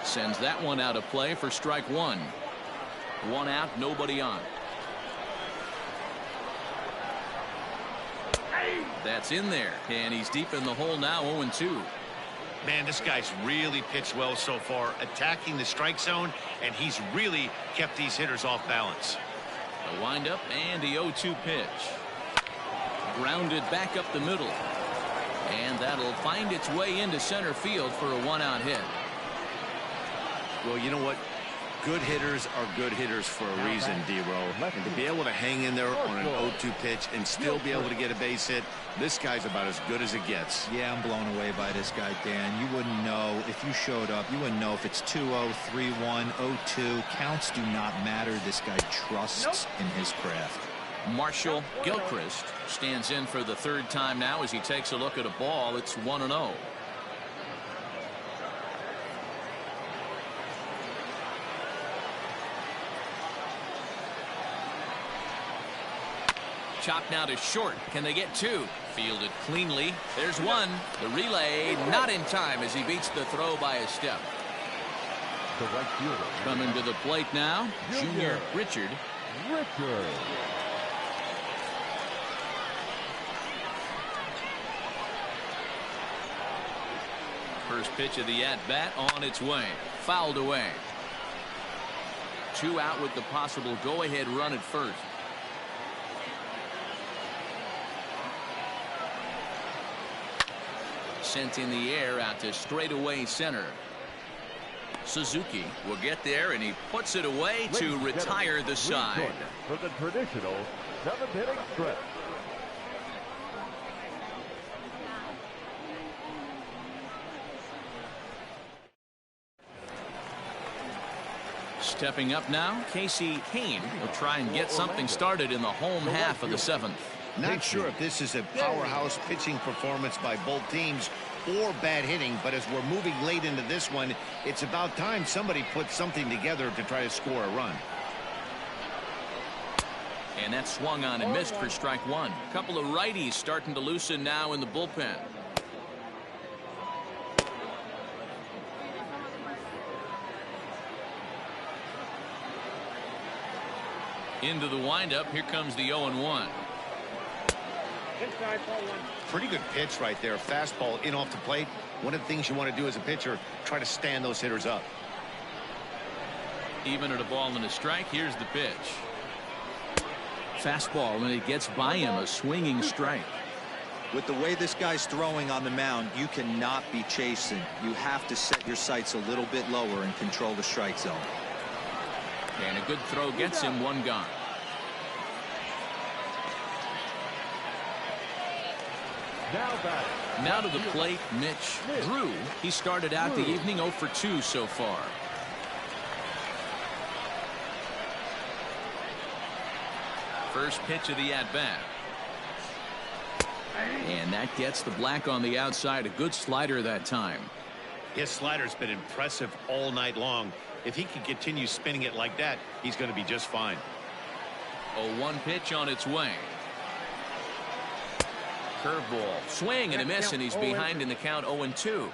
Sends that one out of play for strike 1. 1 out, nobody on. That's in there, and he's deep in the hole now. 0-2. Man, this guy's really pitched well so far, attacking the strike zone, and he's really kept these hitters off balance. The windup and the 0-2 pitch. Grounded back up the middle, and that'll find its way into center field for a 1-out hit. Well, you know what? Good hitters are good hitters for a reason, D-Row. And to be able to hang in there on an 0-2 pitch and still be able to get a base hit, this guy's about as good as it gets. Yeah, I'm blown away by this guy, Dan. You wouldn't know if you showed up. You wouldn't know if it's 2-0, 3-1, 0-2. Counts do not matter. This guy trusts in his craft. Marshall Gilchrist stands in for the 3rd time now as he takes a look at a ball. It's 1-0. Chopped now to short. Can they get 2? Fielded cleanly. There's 1. The relay not in time as he beats the throw by a step. The right fielder. Coming to the plate now, Junior Richard. First pitch of the at-bat on its way. Fouled away. 2 out with the possible go-ahead run at first. Sent in the air out to straightaway center. Suzuki will get there, and he puts it away to retire the side. For the traditional 7th inning stretch. Stepping up now, Casey Kane will try and get something started in the home half of the seventh. Not sure if this is a powerhouse pitching performance by both teams or bad hitting, but as we're moving late into this one, it's about time somebody put something together to try to score a run. And that swung on and missed for strike one. A couple of righties starting to loosen now in the bullpen. Into the windup. Here comes the 0-1. Pretty good pitch right there. Fastball in off the plate. One of the things you want to do as a pitcher, try to stand those hitters up. Even at a ball and a strike. Here's the pitch. Fastball, and it gets by him, a swinging strike. With the way this guy's throwing on the mound, you cannot be chasing. You have to set your sights a little bit lower and control the strike zone. And a good throw gets him one gone. Now to the plate, Mitch Drew. He started out the evening 0 for 2 so far. First pitch of the at-bat. And that gets the black on the outside. A good slider that time. His slider's been impressive all night long. If he can continue spinning it like that, he's going to be just fine. 0-1 pitch on its way. Curveball. Swing and a miss, and he's behind in the count 0-2.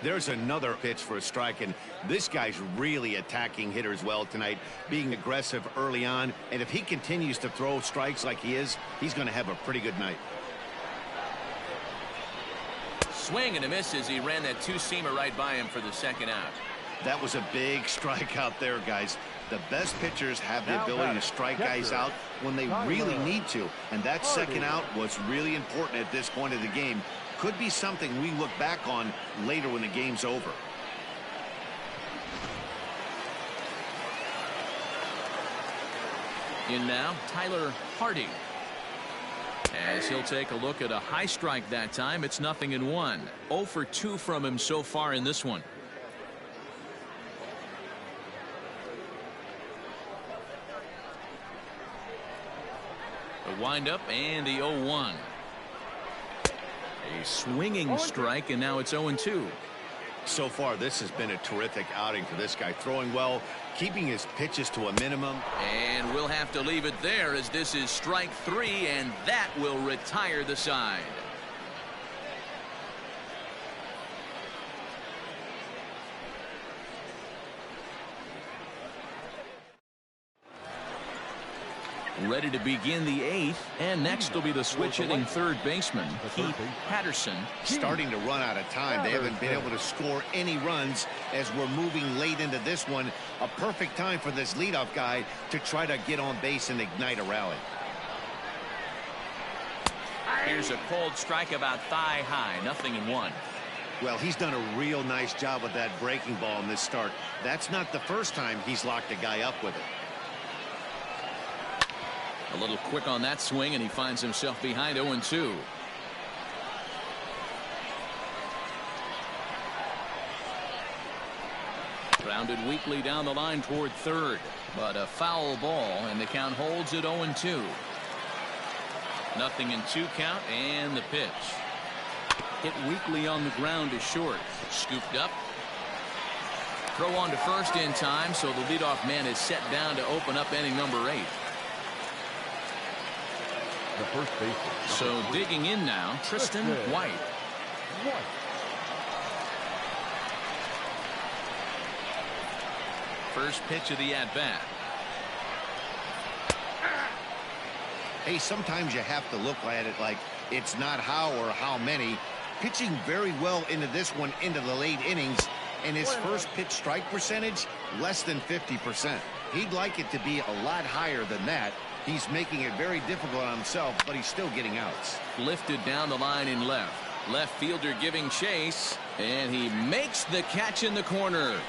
There's another pitch for a strike, and this guy's really attacking hitters well tonight, being aggressive early on, and if he continues to throw strikes like he is, he's going to have a pretty good night. Swing and a miss as he ran that two-seamer right by him for the second out. That was a big strike out there, guys. The best pitchers have the ability to strike guys out when they really need to, and that second out was really important at this point of the game. Could be something we look back on later when the game's over. In now, Tyler Hardy. As he'll take a look at a high strike that time, it's 0-1. 0 for 2 from him so far in this one. The windup and the 0-1. A swinging strike, and now it's 0-2. So far, this has been a terrific outing for this guy. Throwing well, keeping his pitches to a minimum. And we'll have to leave it there as this is strike 3, and that will retire the side. Ready to begin the 8th, and next will be the switch-hitting third baseman, Keith Patterson. Starting to run out of time. They haven't been able to score any runs as we're moving late into this one. A perfect time for this leadoff guy to try to get on base and ignite a rally. Here's a cold strike about thigh high, 0-1. Well, he's done a real nice job with that breaking ball in this start. That's not the first time he's locked a guy up with it. A little quick on that swing, and he finds himself behind 0-2. Grounded weakly down the line toward third, but a foul ball, and the count holds at 0-2. 0-2 count, and the pitch. Hit weakly on the ground is short. Scooped up. Throw on to first in time, so the leadoff man is set down to open up inning number 8. The first baseman. So digging in now, Tristan White. First pitch of the at-bat. Hey, sometimes you have to look at it like it's not how or how many. Pitching very well into this one into the late innings, and his first pitch strike percentage less than 50%. He'd like it to be a lot higher than that. He's making it very difficult on himself, but he's still getting outs. Lifted down the line in left. Left fielder giving chase, and he makes the catch in the corner.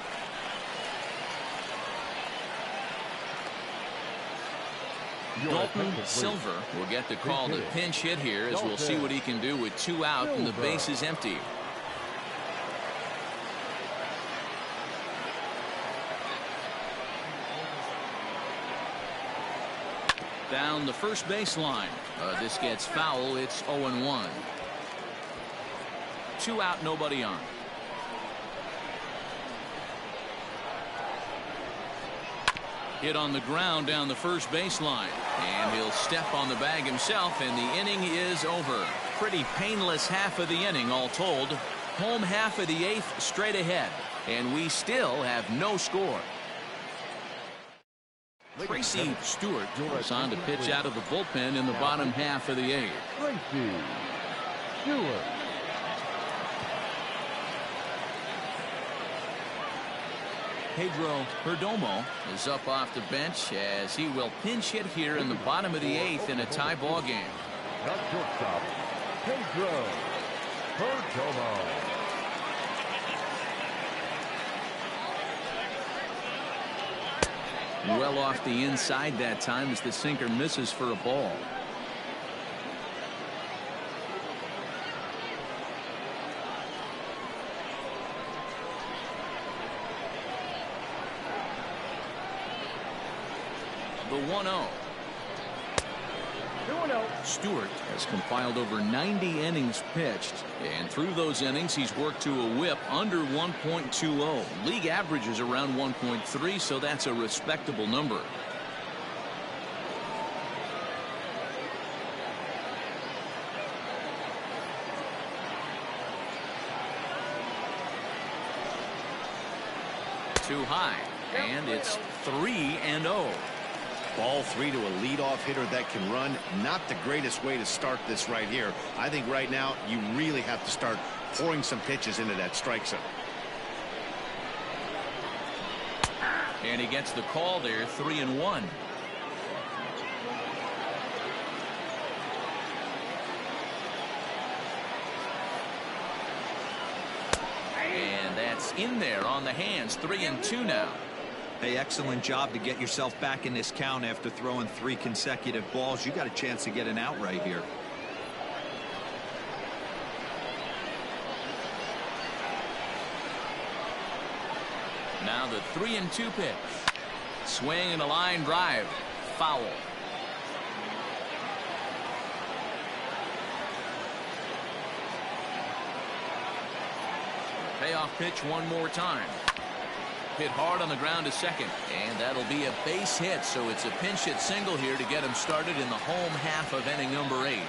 Dalton Silver will get the call to pinch hit here, as we'll see what he can do with 2 out and the base is empty. Down the first baseline. This gets foul. It's 0-1. 2 out, nobody on. Hit on the ground down the first baseline. And he'll step on the bag himself, and the inning is over. Pretty painless half of the inning, all told. Home half of the 8th straight ahead. And we still have no score. Tracy Stewart goes on to pitch out of the bullpen in the bottom half of the 8th. Tracy Stewart. Pedro Perdomo is up off the bench as he will pinch hit here in the bottom of the 8th in a tie ball game. Now shortstop, Pedro Perdomo. Well off the inside that time as the sinker misses for a ball. The 1-0. Stewart has compiled over 90 innings pitched, and through those innings he's worked to a whip under 1.20. League average is around 1.3, so that's a respectable number. Too high, and it's 3-0. Ball 3 to a leadoff hitter that can run. Not the greatest way to start this right here. I think right now you really have to start pouring some pitches into that strike zone. And he gets the call there. 3-1. And that's in there on the hands. 3-2 now. Hey, excellent job to get yourself back in this count after throwing 3 consecutive balls. You got a chance to get an out right here. Now the 3-2 pitch. Swing and a line drive. Foul. Payoff pitch one more time. Hit hard on the ground to second, and that'll be a base hit, so it's a pinch hit single here to get him started in the home half of inning number 8.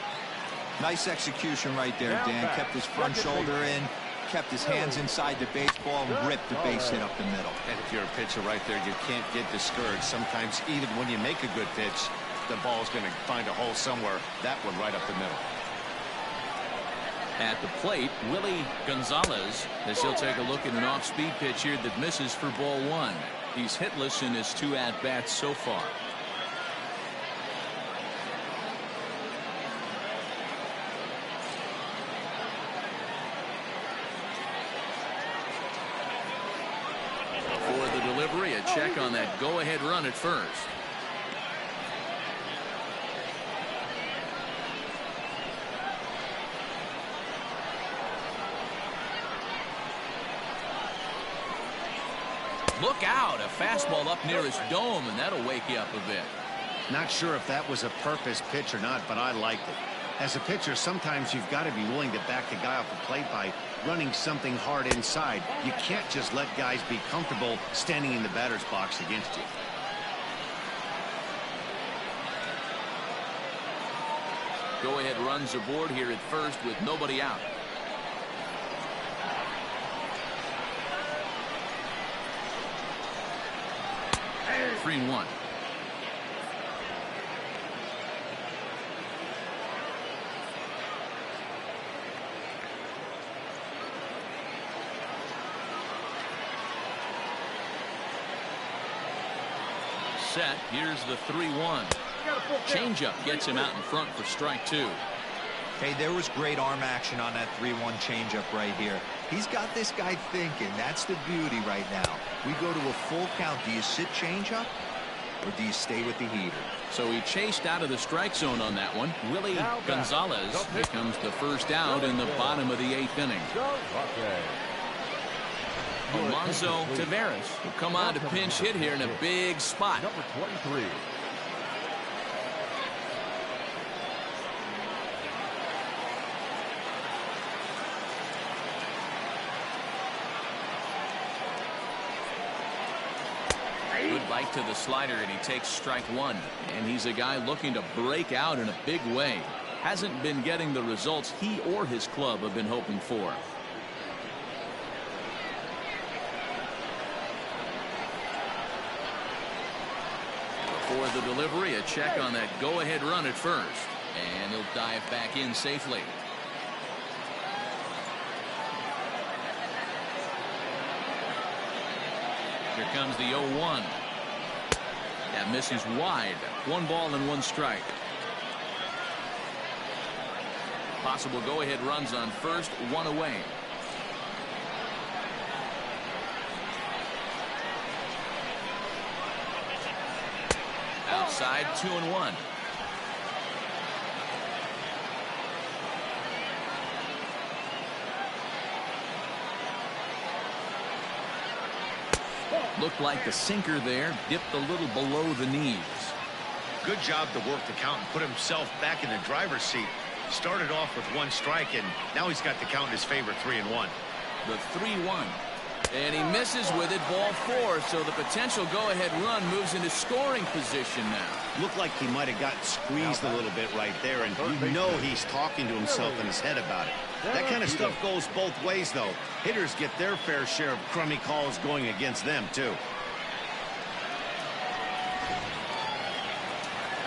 Nice execution right there, Dan. Kept his front shoulder in, kept his hands inside the baseball, and ripped the base hit up the middle. And if you're a pitcher right there, you can't get discouraged. Sometimes even when you make a good pitch, the ball's going to find a hole somewhere. That one right up the middle. At the plate, Willie Gonzalez, as he'll take a look at an off-speed pitch here that misses for ball 1. He's hitless in his 2 at-bats so far. For the delivery, a check on that go-ahead run at first. Look out, a fastball up near his dome, and that'll wake you up a bit. Not sure if that was a purpose pitch or not, but I liked it. As a pitcher, sometimes you've got to be willing to back the guy off the plate by running something hard inside. You can't just let guys be comfortable standing in the batter's box against you. Go-ahead runs aboard here at first with nobody out. – 3-1. Set. Here's the 3-1. Changeup gets him out in front for strike 2. Hey, there was great arm action on that 3-1 changeup right here. He's got this guy thinking. That's the beauty right now. We go to a full count. Do you sit changeup or do you stay with the heater? So he chased out of the strike zone on that one. Willie Gonzalez becomes the first out in the bottom of the 8th inning. Alonso Taveras will come on to pinch hit here in a big spot. Number 23. Bite to the slider, and he takes strike one. And he's a guy looking to break out in a big way. Hasn't been getting the results he or his club have been hoping for. Before the delivery, a check on that go-ahead run at first. And he'll dive back in safely. Here comes the 0-1. That misses wide. 1 ball and 1 strike. Possible go-ahead runs on first, 1 away. Outside, 2-1. Looked like the sinker there dipped a little below the knees. Good job to work the count and put himself back in the driver's seat. Started off with 1 strike, and now he's got the count in his favor, 3-1. The 3-1. And he misses with it, ball 4. So the potential go-ahead run moves into scoring position now. Looked like he might have gotten squeezed a little bit right there, and you know he's talking to himself in his head about it. That kind of stuff goes both ways, though. Hitters get their fair share of crummy calls going against them, too.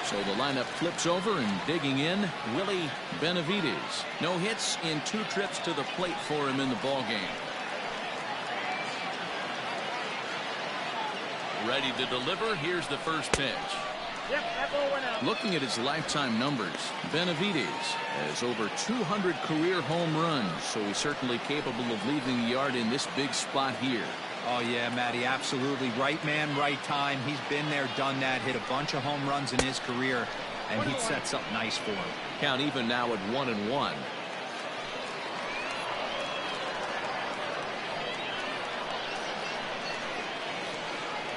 So the lineup flips over, and digging in, Willie Benavides. No hits in 2 trips to the plate for him in the ballgame. Ready to deliver. Here's the first pitch. Yep, that ball went out. Looking at his lifetime numbers, Benavides has over 200 career home runs, so he's certainly capable of leaving the yard in this big spot here. Oh, yeah, Matty, absolutely. Right man, right time. He's been there, done that, hit a bunch of home runs in his career, and he'd set something nice for him. Count even now at 1-1.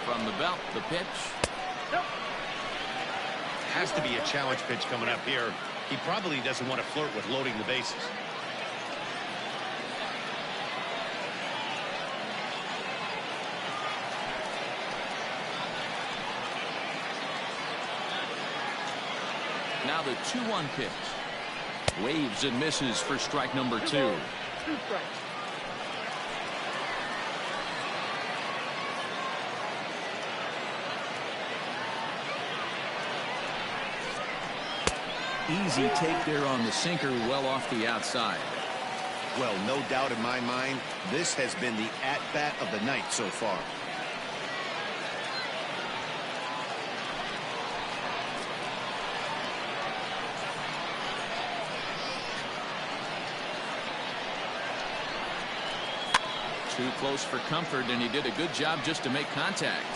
From the belt, the pitch. Nope. Has to be a challenge pitch coming up here. He probably doesn't want to flirt with loading the bases. Now the 2-1 pitch. Waves and misses for strike number 2. 2 strikes. Easy take there on the sinker, well off the outside. Well, no doubt in my mind, this has been the at-bat of the night so far. Too close for comfort, and he did a good job just to make contact.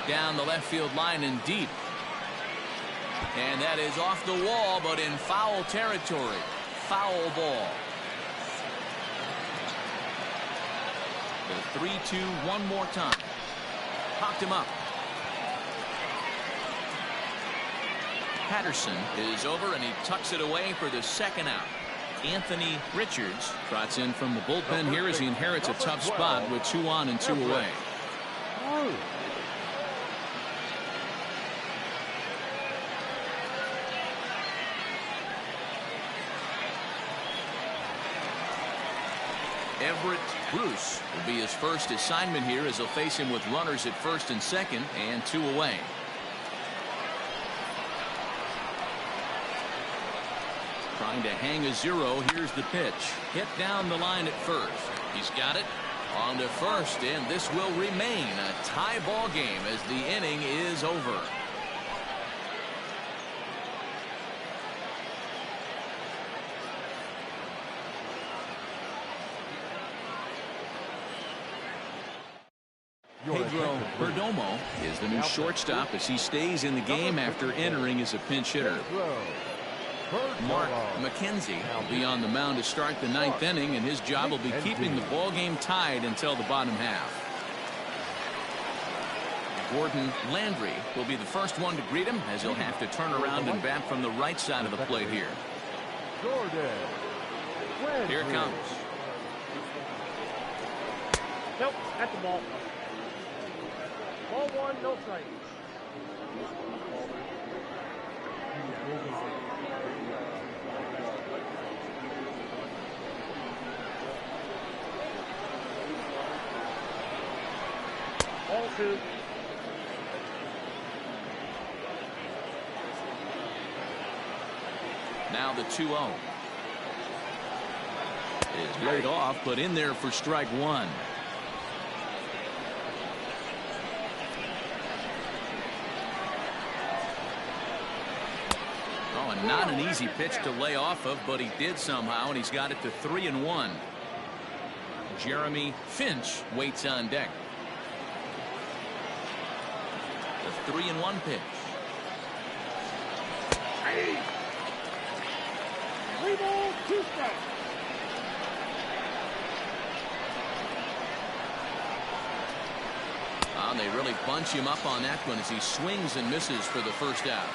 Down the left field line and deep. And that is off the wall, but in foul territory. Foul ball. The 3-2 one more time. Popped him up. Patterson is over, and he tucks it away for the second out. Anthony Richards trots in from the bullpen here as he inherits a tough spot with 2 on and 2 away. Everett Bruce will be his first assignment here as he'll face him with runners at first and second and 2 away. Trying to hang a 0. Here's the pitch. Hit down the line at first. He's got it on to first, and this will remain a tie ball game as the inning is over. Pedro Perdomo is the new shortstop as he stays in the game after entering as a pinch hitter. Mark McKenzie will be on the mound to start the 9th inning, and his job will be keeping the ball game tied until the bottom half. Gordon Landry will be the first one to greet him as he'll have to turn around and bat from the right side of the plate here. Here it comes. Nope, that's the ball. Ball one, no strike. Ball two. Now the 2-0 is laid off, but in there for strike one. Oh, and not an easy pitch to lay off of, but he did somehow, and he's got it to 3-1. Jeremy Finch waits on deck. The 3-1 pitch. Hey. 3 balls, 2 strikes. They really bunch him up on that one as he swings and misses for the first out.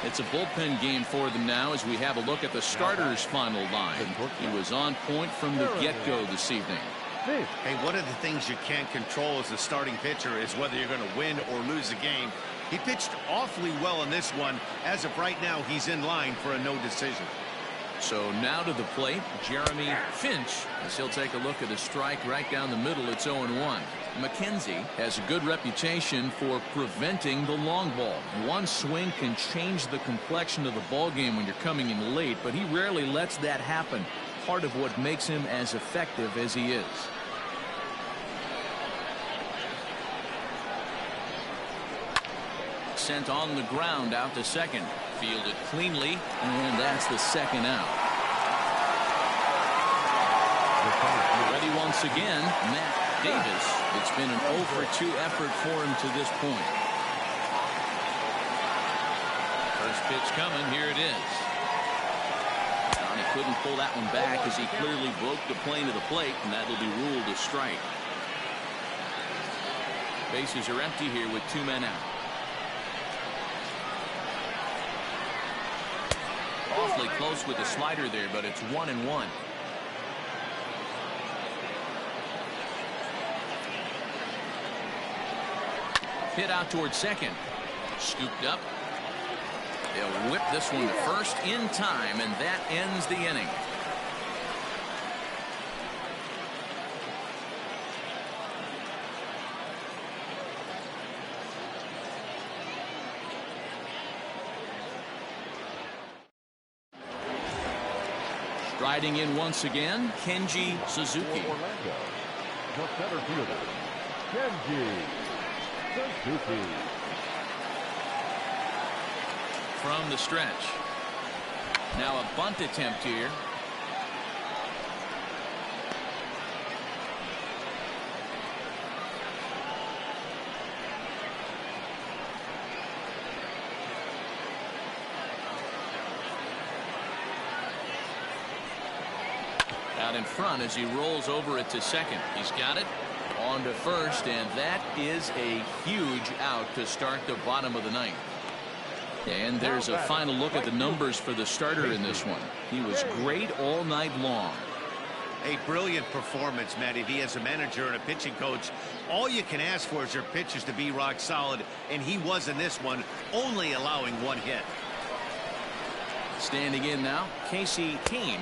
It's a bullpen game for them now as we have a look at the starter's final line. He was on point from the get-go this evening. Hey, one of the things you can't control as a starting pitcher is whether you're going to win or lose a game. He pitched awfully well in this one. As of right now, he's in line for a no decision. So now to the plate, Jeremy Finch, as he'll take a look at a strike right down the middle. It's 0-1. McKenzie has a good reputation for preventing the long ball. One swing can change the complexion of the ball game when you're coming in late, but he rarely lets that happen. Part of what makes him as effective as he is. Sent on the ground out to second. Fielded cleanly, and that's the second out. Ready once again, Matt Davis. It's been an 0-for-2 effort for him to this point. First pitch coming, here it is. He couldn't pull that one back as he clearly broke the plane of the plate, and that'll be ruled a strike. Bases are empty here with 2 men out. Awfully close with the slider there, but it's 1-1. Hit out towards second. Scooped up. They'll whip this one to first in time, and that ends the inning. Striding in once again, Kenji Suzuki. Orlando, the center fielder, Kenji Suzuki. From the stretch. Now a bunt attempt here. Out in front as he rolls over it to second. He's got it on to first, and that is a huge out to start the bottom of the ninth. And there's a final look at the numbers for the starter in this one. He was great all night long. A brilliant performance, Matty V. As a manager and a pitching coach, all you can ask for is your pitchers to be rock solid, and he was in this one, only allowing 1 hit. Standing in now, Casey Kane,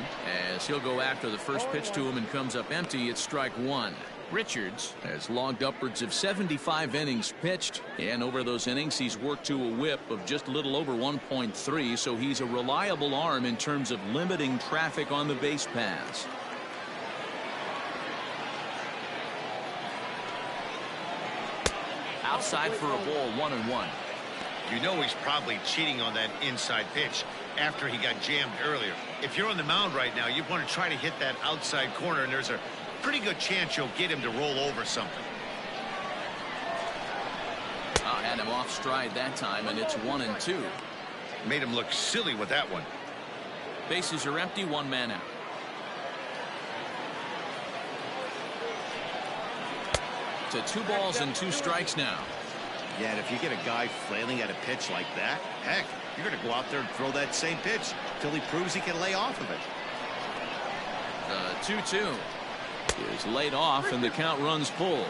as he'll go after the first pitch to him and comes up empty. It's strike one. Richards has logged upwards of 75 innings pitched, and over those innings he's worked to a whip of just a little over 1.3, so he's a reliable arm in terms of limiting traffic on the base paths. Outside for a ball, 1-1. You know he's probably cheating on that inside pitch after he got jammed earlier. If you're on the mound right now, you want to try to hit that outside corner, and there's a pretty good chance you'll get him to roll over something. Had him off stride that time, and it's 1-2. Made him look silly with that one. Bases are empty, 1 man out. To 2 balls and 2 strikes now. Yeah, and if you get a guy flailing at a pitch like that, heck, you're going to go out there and throw that same pitch till he proves he can lay off of it. The 2-2 is laid off, and the count runs full.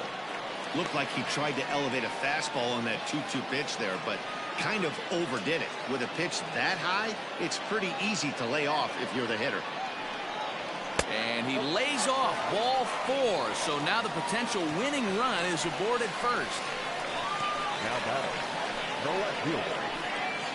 Looked like he tried to elevate a fastball on that 2-2 pitch there, but kind of overdid it. With a pitch that high, it's pretty easy to lay off if you're the hitter. And he lays off ball 4. So now the potential winning run is aboard at first. Now batting, the left fielder.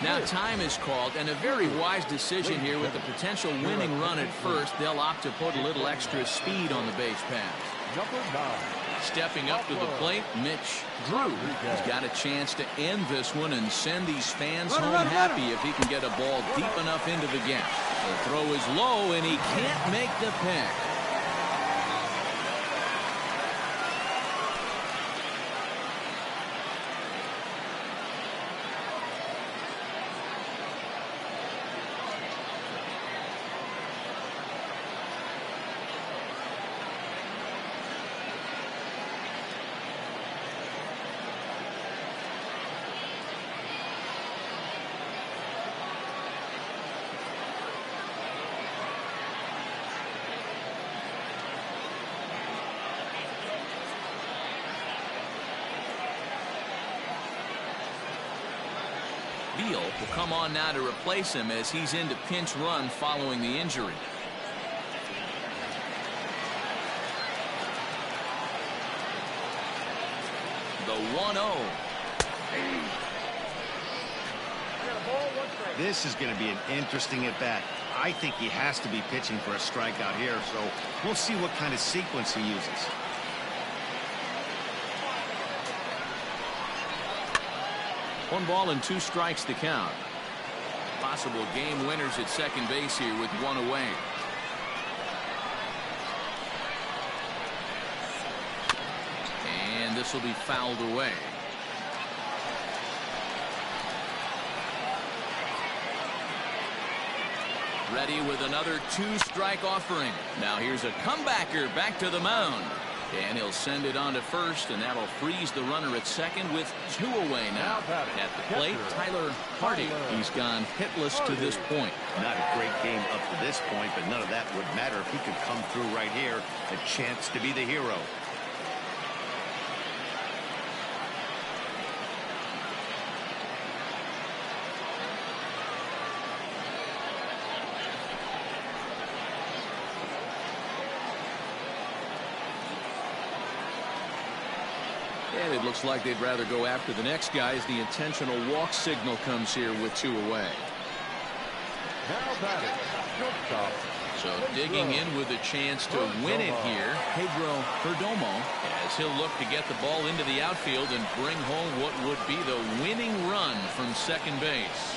Now time is called, and a very wise decision here with the potential winning run at first. They'll opt to put a little extra speed on the base pass. Number 9. Stepping up to the plate, Mitch Drew. He's got a chance to end this one and send these fans home happy if he can get a ball deep enough into the gap. The throw is low, and he can't make the pick. Beal will come on now to replace him as he's into pinch run following the injury. The 1-0. This is going to be an interesting at bat. I think he has to be pitching for a strikeout here, so we'll see what kind of sequence he uses. One ball and 2 strikes to count. Possible game winners at second base here with 1 away. And this will be fouled away. Ready with another 2-strike offering. Now here's a comebacker back to the mound. And he'll send it on to first, and that'll freeze the runner at second with 2 away now. At the plate, Tyler Hardy. He's gone hitless to this point. Not a great game up to this point, but none of that would matter if he could come through right here. A chance to be the hero. And it looks like they'd rather go after the next guy as the intentional walk signal comes here with 2 away. Now batting, shortstop. So digging in with a chance to win it here, Pedro Perdomo, as he'll look to get the ball into the outfield and bring home what would be the winning run from second base.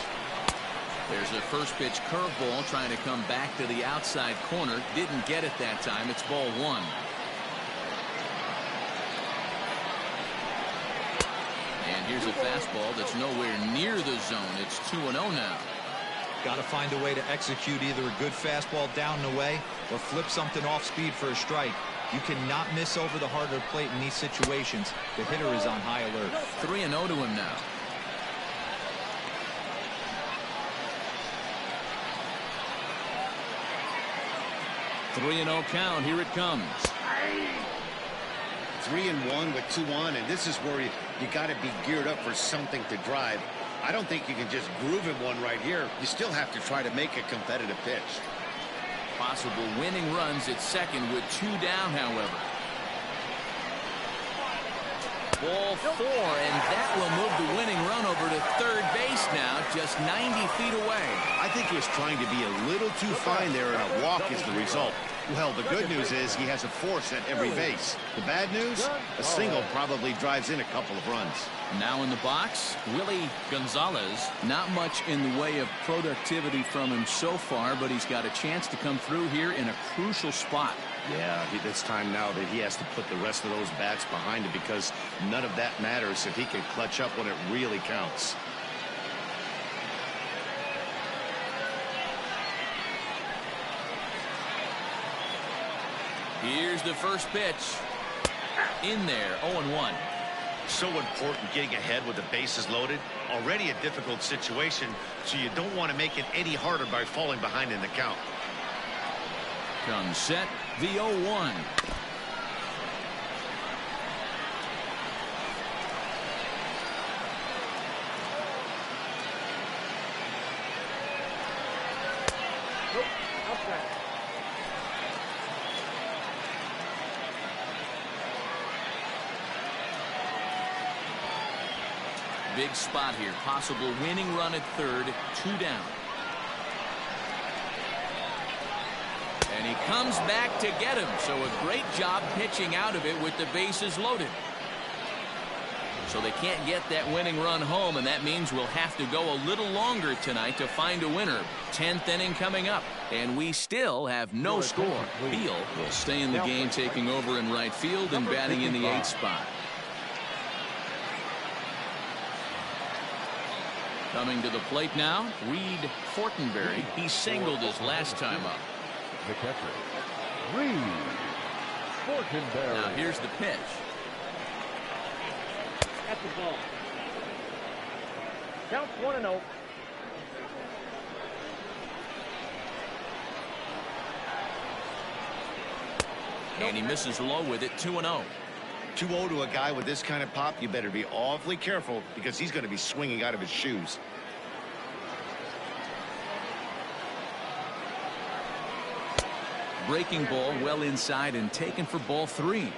There's a first pitch curveball trying to come back to the outside corner. Didn't get it that time. It's ball 1. And here's a fastball that's nowhere near the zone. It's 2-0 now. Got to find a way to execute either a good fastball down and away or flip something off speed for a strike. You cannot miss over the heart of the plate in these situations. The hitter is on high alert. 3-0 to him now. Three-0 count. Here it comes. 3-1 with 2 on, and this is where you got to be geared up for something to drive. I don't think you can just groove him one right here. You still have to try to make a competitive pitch. Possible winning runs at second with 2 down, however. Ball 4, and that will move the winning run over to third base now, just 90 feet away. I think he was trying to be a little too fine there, and a walk is the result. Well, the good news is he has a force at every base. The bad news? A single probably drives in a couple of runs. Now in the box, Willie Gonzalez. Not much in the way of productivity from him so far, but he's got a chance to come through here in a crucial spot. Yeah, it's time now that he has to put the rest of those bats behind him, because none of that matters if he can clutch up when it really counts. Here's the first pitch. In there, 0-1. So important getting ahead with the bases loaded. Already a difficult situation, so you don't want to make it any harder by falling behind in the count. Comes set, the 0-1. Nope. Outside. Big spot here. Possible winning run at third. 2 down. And he comes back to get him. So a great job pitching out of it with the bases loaded. So they can't get that winning run home, and that means we'll have to go a little longer tonight to find a winner. 10th inning coming up, and we still have no score. Beal will stay in the game, taking over in right field and batting in the 8th spot. Coming to the plate now, Reed Fortenberry. He singled his last time up. The catcher, Reed Fortenberry. Now here's the pitch. At the ball. Count 1-0. And he misses low with it. 2-0. 2-0 to a guy with this kind of pop, you better be awfully careful because he's going to be swinging out of his shoes. Breaking ball well inside and taken for ball 3.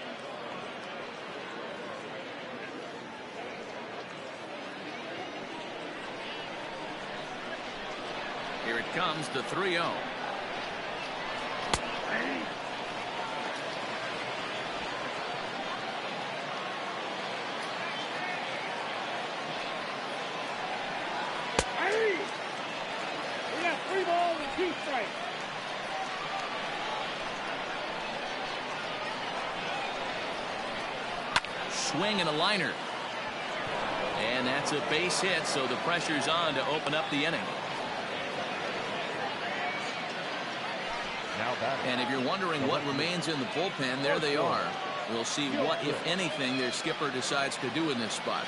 Here it comes, the 3-0. We got 3 balls and 2 strikes. Swing and a liner. And that's a base hit, so the pressure's on to open up the inning. Now batting. And if you're wondering what remains in the bullpen, there they are. We'll see what, if anything, their skipper decides to do in this spot.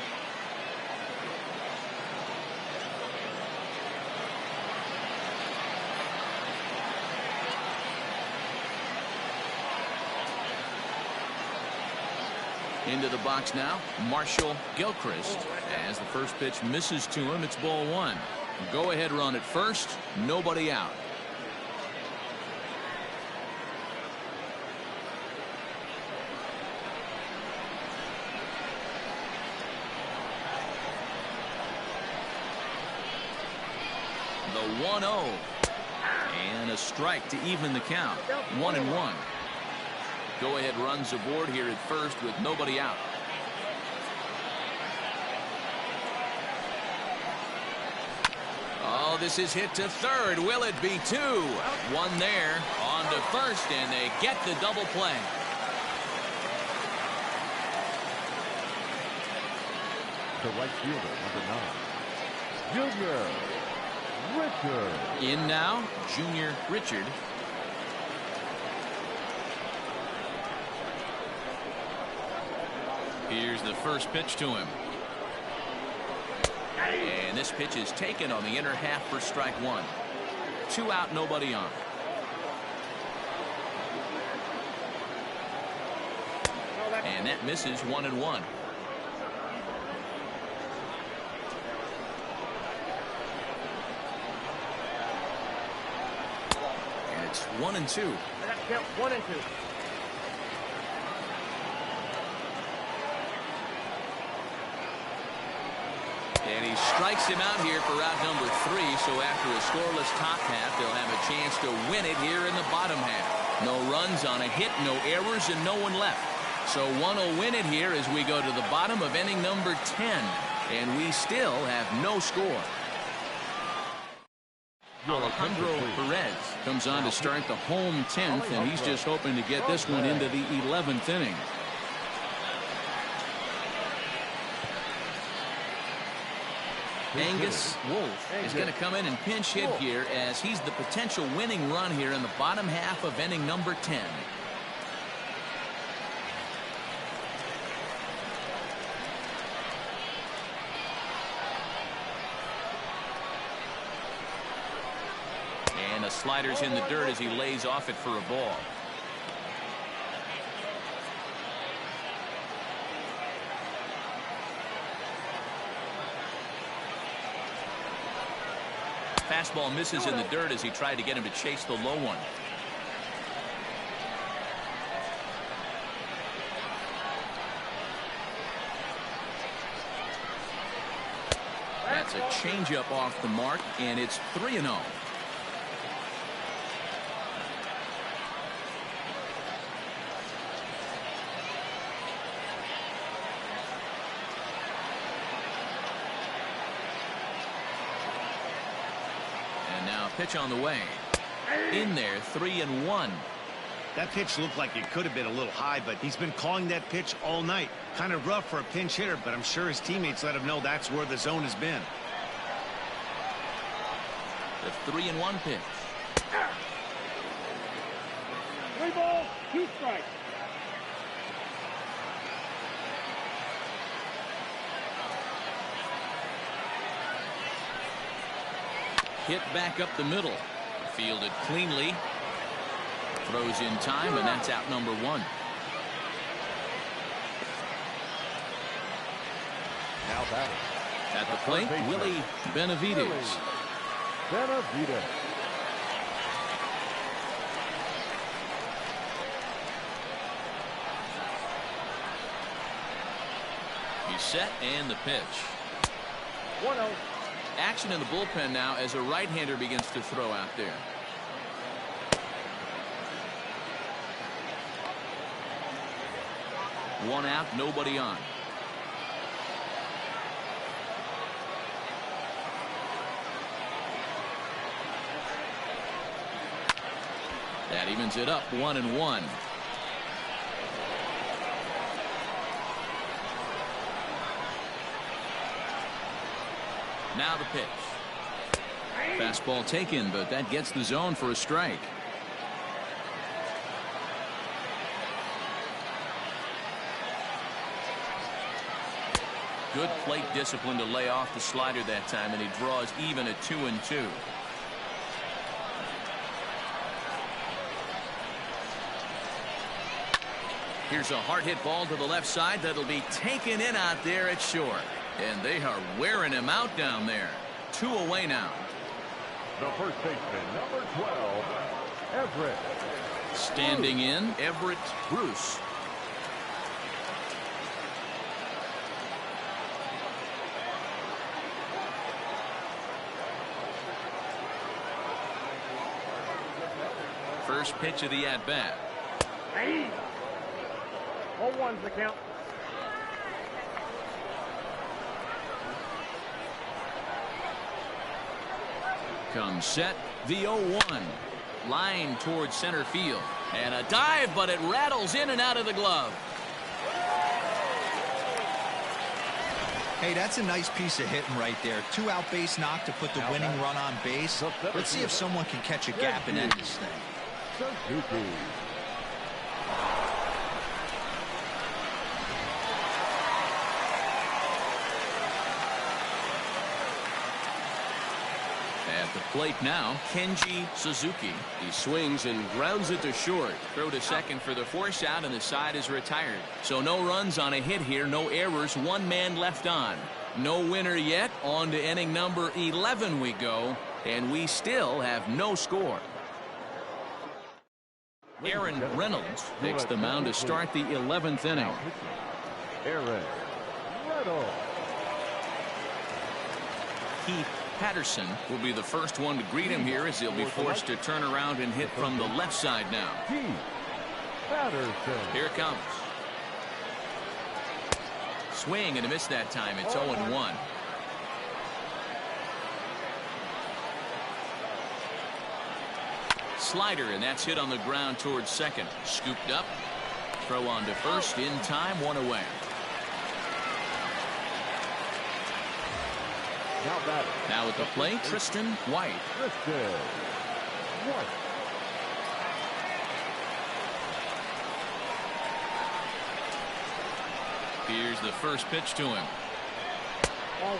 Into the box now, Marshall Gilchrist. As the first pitch misses to him, it's ball 1. Go ahead run at first, nobody out. The 1-0. And a strike to even the count. 1-1. Go ahead runs aboard here at first with nobody out. Oh, this is hit to third. Will it be 2? 1 there. On to first, and they get the double play. The right fielder, number 9, Junior Richard. In now, Junior Richard. Here's the first pitch to him. And this pitch is taken on the inner half for strike 1. 2 out, nobody on. And that misses 1-1. And it's 1-2. Count 1 and 2. And he strikes him out here for out number 3. So after a scoreless top half, they'll have a chance to win it here in the bottom half. No runs on a hit, no errors, and no one left. So one will win it here as we go to the bottom of inning number 10. And we still have no score. Alejandro Perez comes on to start the home 10th, and he's just hoping to get this one into the 11th inning. Angus Wolf is going to come in and pinch hit here as he's the potential winning run here in the bottom half of inning number 10. slider's in the dirt as he lays off it for a ball. Fastball misses in the dirt as he tried to get him to chase the low one. That's a changeup off the mark, and it's 3-0. And now pitch on the way. In there, 3-1. That pitch looked like it could have been a little high, but he's been calling that pitch all night. Kind of rough for a pinch hitter, but I'm sure his teammates let him know that's where the zone has been. The 3-1 pitch. 3 balls, 2 strikes. Hit back up the middle. Fielded cleanly. Throws in time, and that's out number 1. Now batting. At the plate, Willie Benavides. Benavides. He's set, and the pitch. 1-0. Action in the bullpen now as a right-hander begins to throw out there. One out, nobody on. That evens it up, 1-1. Now the pitch. Fastball taken, but that gets the zone for a strike. Good plate discipline to lay off the slider that time, and he draws even at 2-2. Here's a hard hit ball to the left side that'll be taken in out there at short. And they are wearing him out down there. 2 away now. The first baseman, number 12, Everett. Standing in, Everett Bruce. First pitch of the at-bat. 0-1's the count. Comes set, the 0-1. Line towards center field. And a dive, but it rattles in and out of the glove. Hey, that's a nice piece of hitting right there. 2-out base knock to put the winning run on base. Let's see if someone can catch a gap and end this thing. Suzuki. At the plate now, Kenji Suzuki. He swings and grounds it to short. Throw to second for the force out, and the side is retired. So no runs on a hit here, no errors, 1 man left on. No winner yet. On to inning number 11 we go, and we still have no score. Aaron Reynolds takes the mound to start the 11th inning. Aaron Reynolds. Keith Patterson will be the first one to greet him here as he'll be forced to turn around and hit from the left side now. Keith Patterson. Here it comes. Swing and a miss that time. It's 0-1. Slider, and that's hit on the ground towards second. Scooped up. Throw on to first in time, 1 away. Now at the plate, Tristan White. Tristan White. Here's the first pitch to him. 0-1.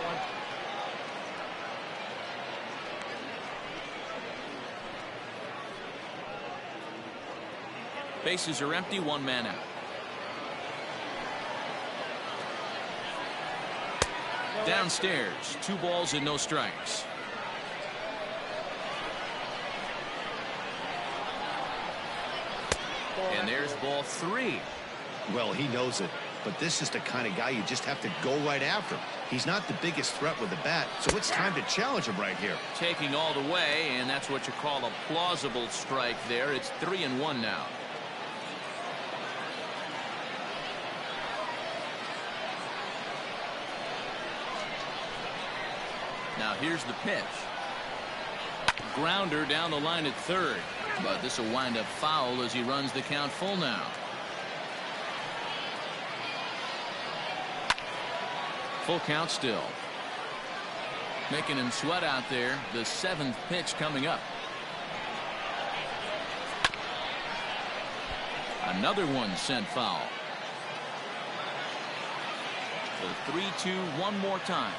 Bases are empty, one man out. Downstairs, 2 balls and no strikes. And there's ball 3. Well, he knows it, but this is the kind of guy you just have to go right after. He's not the biggest threat with the bat, so it's time to challenge him right here. Taking all the way, and that's what you call a plausible strike there. It's 3-1 now. Now here's the pitch. Grounder down the line at third, but this will wind up foul as he runs the count full now. Full count still. Making him sweat out there. The 7th pitch coming up. Another one sent foul. The 3-2 one more time.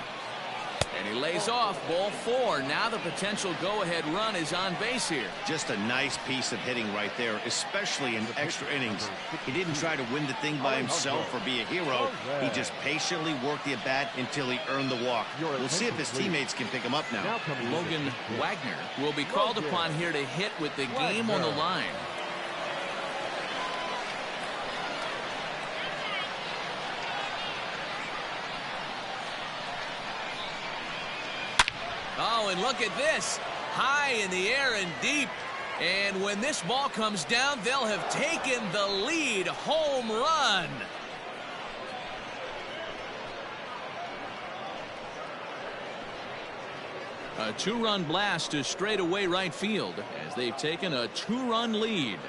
And he lays off ball 4. Now the potential go-ahead run is on base here. Just a nice piece of hitting right there, especially in extra innings. He didn't try to win the thing by himself or be a hero. He just patiently worked the at-bat until he earned the walk. We'll see if his teammates can pick him up now. Logan Wagner will be called upon here to hit with the game on the line. Oh, and look at this. High in the air and deep. And when this ball comes down, they'll have taken the lead. Home run. A 2-run blast to straightaway right field as they've taken a 2-run lead.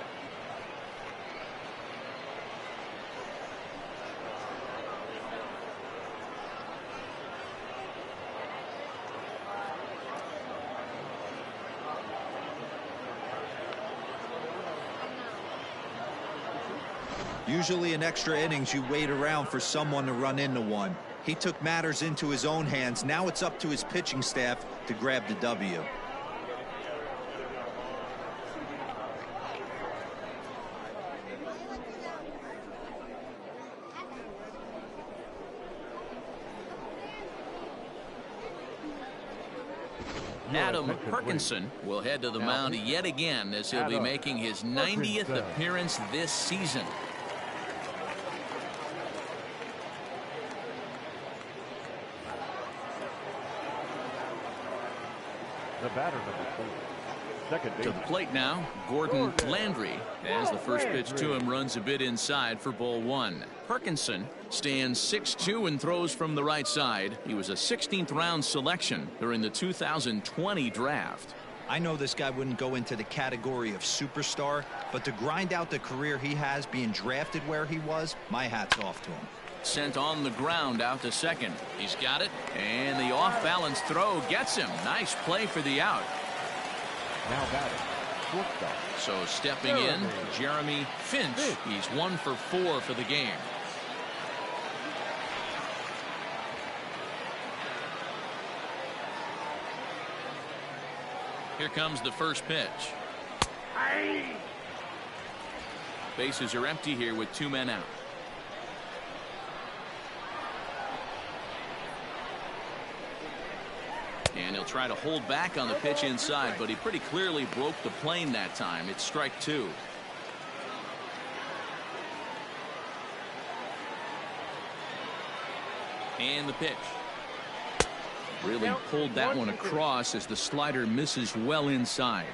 Usually in extra innings, you wait around for someone to run into one. He took matters into his own hands. Now it's up to his pitching staff to grab the W. Adam Perkinson will head to the mound yet again as he'll be making his 90th appearance this season. The batter, number 4. Second base. To the plate now, Gordon Landry, as the first pitch to him runs a bit inside for ball 1. Perkinson stands 6'2" and throws from the right side. He was a 16th round selection during the 2020 draft. I know this guy wouldn't go into the category of superstar, but to grind out the career he has being drafted where he was, my hat's off to him. Sent on the ground out to second. He's got it, and the off-balance throw gets him. Nice play for the out. Now batting, shortstop. So stepping in, Jeremy Finch. He's 1 for 4 for the game. Here comes the first pitch. Bases are empty here with 2 men out. And he'll try to hold back on the pitch inside, but he pretty clearly broke the plane that time. It's strike 2. And the pitch. Really pulled that one across as the slider misses well inside.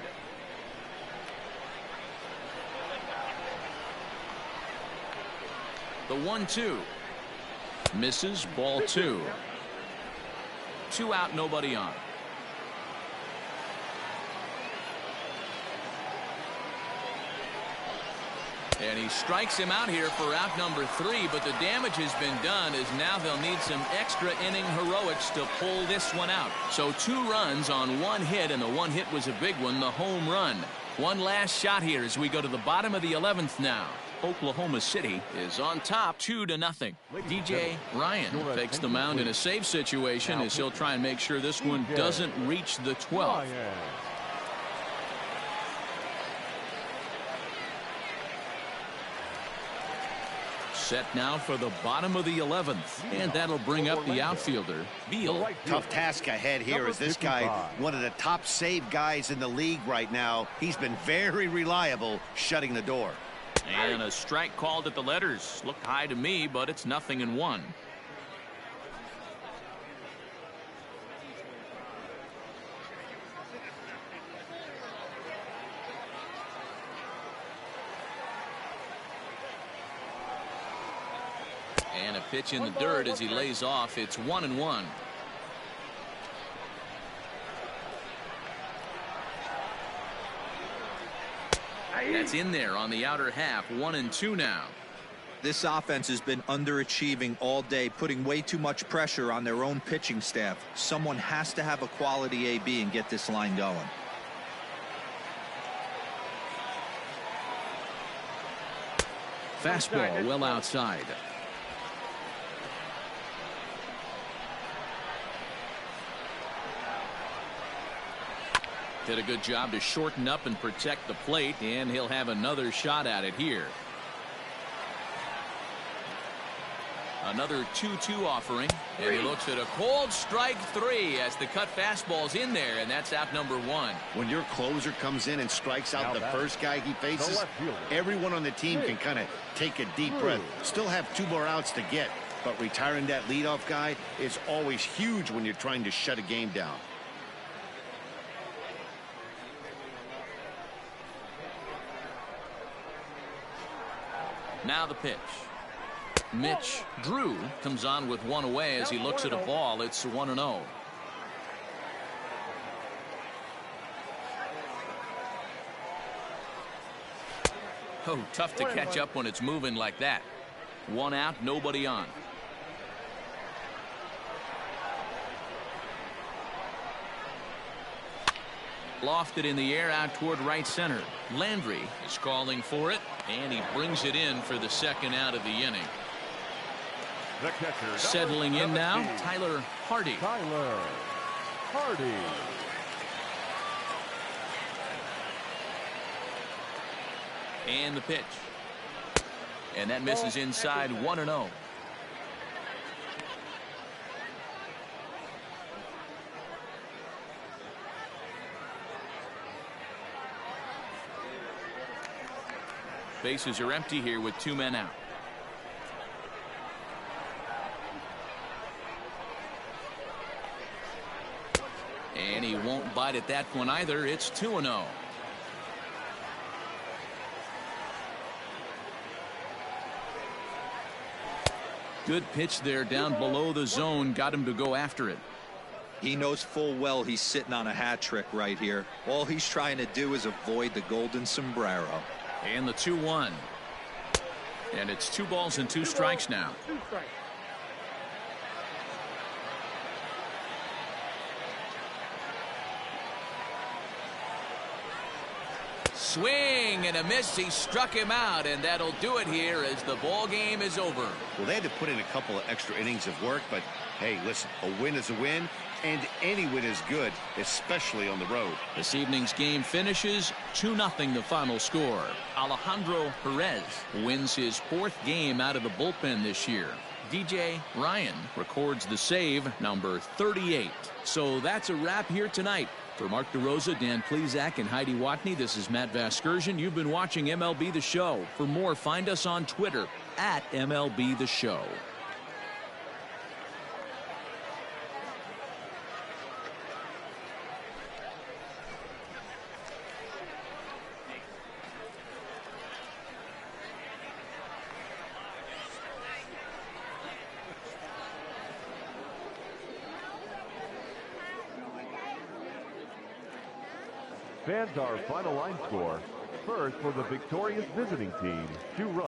The 1-2. Misses, ball 2. 2 out, nobody on. And he strikes him out here for out number 3, but the damage has been done as now they'll need some extra inning heroics to pull this one out. So 2 runs on 1 hit, and the 1 hit was a big one, the home run. One last shot here as we go to the bottom of the 11th now. Oklahoma City is on top 2-0. DJ Ryan takes the mound in a safe situation as he'll try and make sure this one doesn't reach the 12th. Set now for the bottom of the 11th. And that'll bring up the outfielder, Beal. Tough task ahead here as this guy, one of the top save guys in the league right now. He's been very reliable shutting the door. And a strike called at the letters. Looked high to me, but it's 0-1. And a pitch in the dirt as he lays off. It's 1-1. That's in there on the outer half. 1-2 now. This offense has been underachieving all day, putting way too much pressure on their own pitching staff. Someone has to have a quality AB and get this line going. Fastball well outside. Did a good job to shorten up and protect the plate, and he'll have another shot at it here. Another 2-2 offering, and he looks at a cold strike 3 as the cut fastball's in there, and that's out number 1. When your closer comes in and strikes out the first guy he faces, everyone on the team can kind of take a deep breath. Still have 2 more outs to get, but retiring that leadoff guy is always huge when you're trying to shut a game down. Now the pitch. Mitch Drew comes on with 1 away as he looks at a ball. It's 1-0. Oh, tough to catch up when it's moving like that. 1 out, nobody on. Lofted in the air out toward right center. Landry is calling for it, and he brings it in for the second out of the inning. The catcher, settling in now, Tyler Hardy. Tyler Hardy. And the pitch. And that misses inside. 1-0. Bases are empty here with 2 men out. And he won't bite at that one either. It's 2-0. Good pitch there down below the zone. Got him to go after it. He knows full well he's sitting on a hat trick right here. All he's trying to do is avoid the golden sombrero. And the 2-1. And it's 2 balls and 2 strikes now. Swing and a miss. He struck him out, and that'll do it here as the ball game is over. Well, they had to put in a couple of extra innings of work, but hey, listen, a win is a win, and any win is good, especially on the road. This evening's game finishes 2-0 the final score. Alejandro Perez wins his 4th game out of the bullpen this year. DJ Ryan records the save number 38. So that's a wrap here tonight. For Mark DeRosa, Dan Plesac, and Heidi Watney, this is Matt Vasgersian. You've been watching MLB The Show. For more, find us on Twitter at MLB The Show. Fans, our final line score. First, for the victorious visiting team, 2 runs.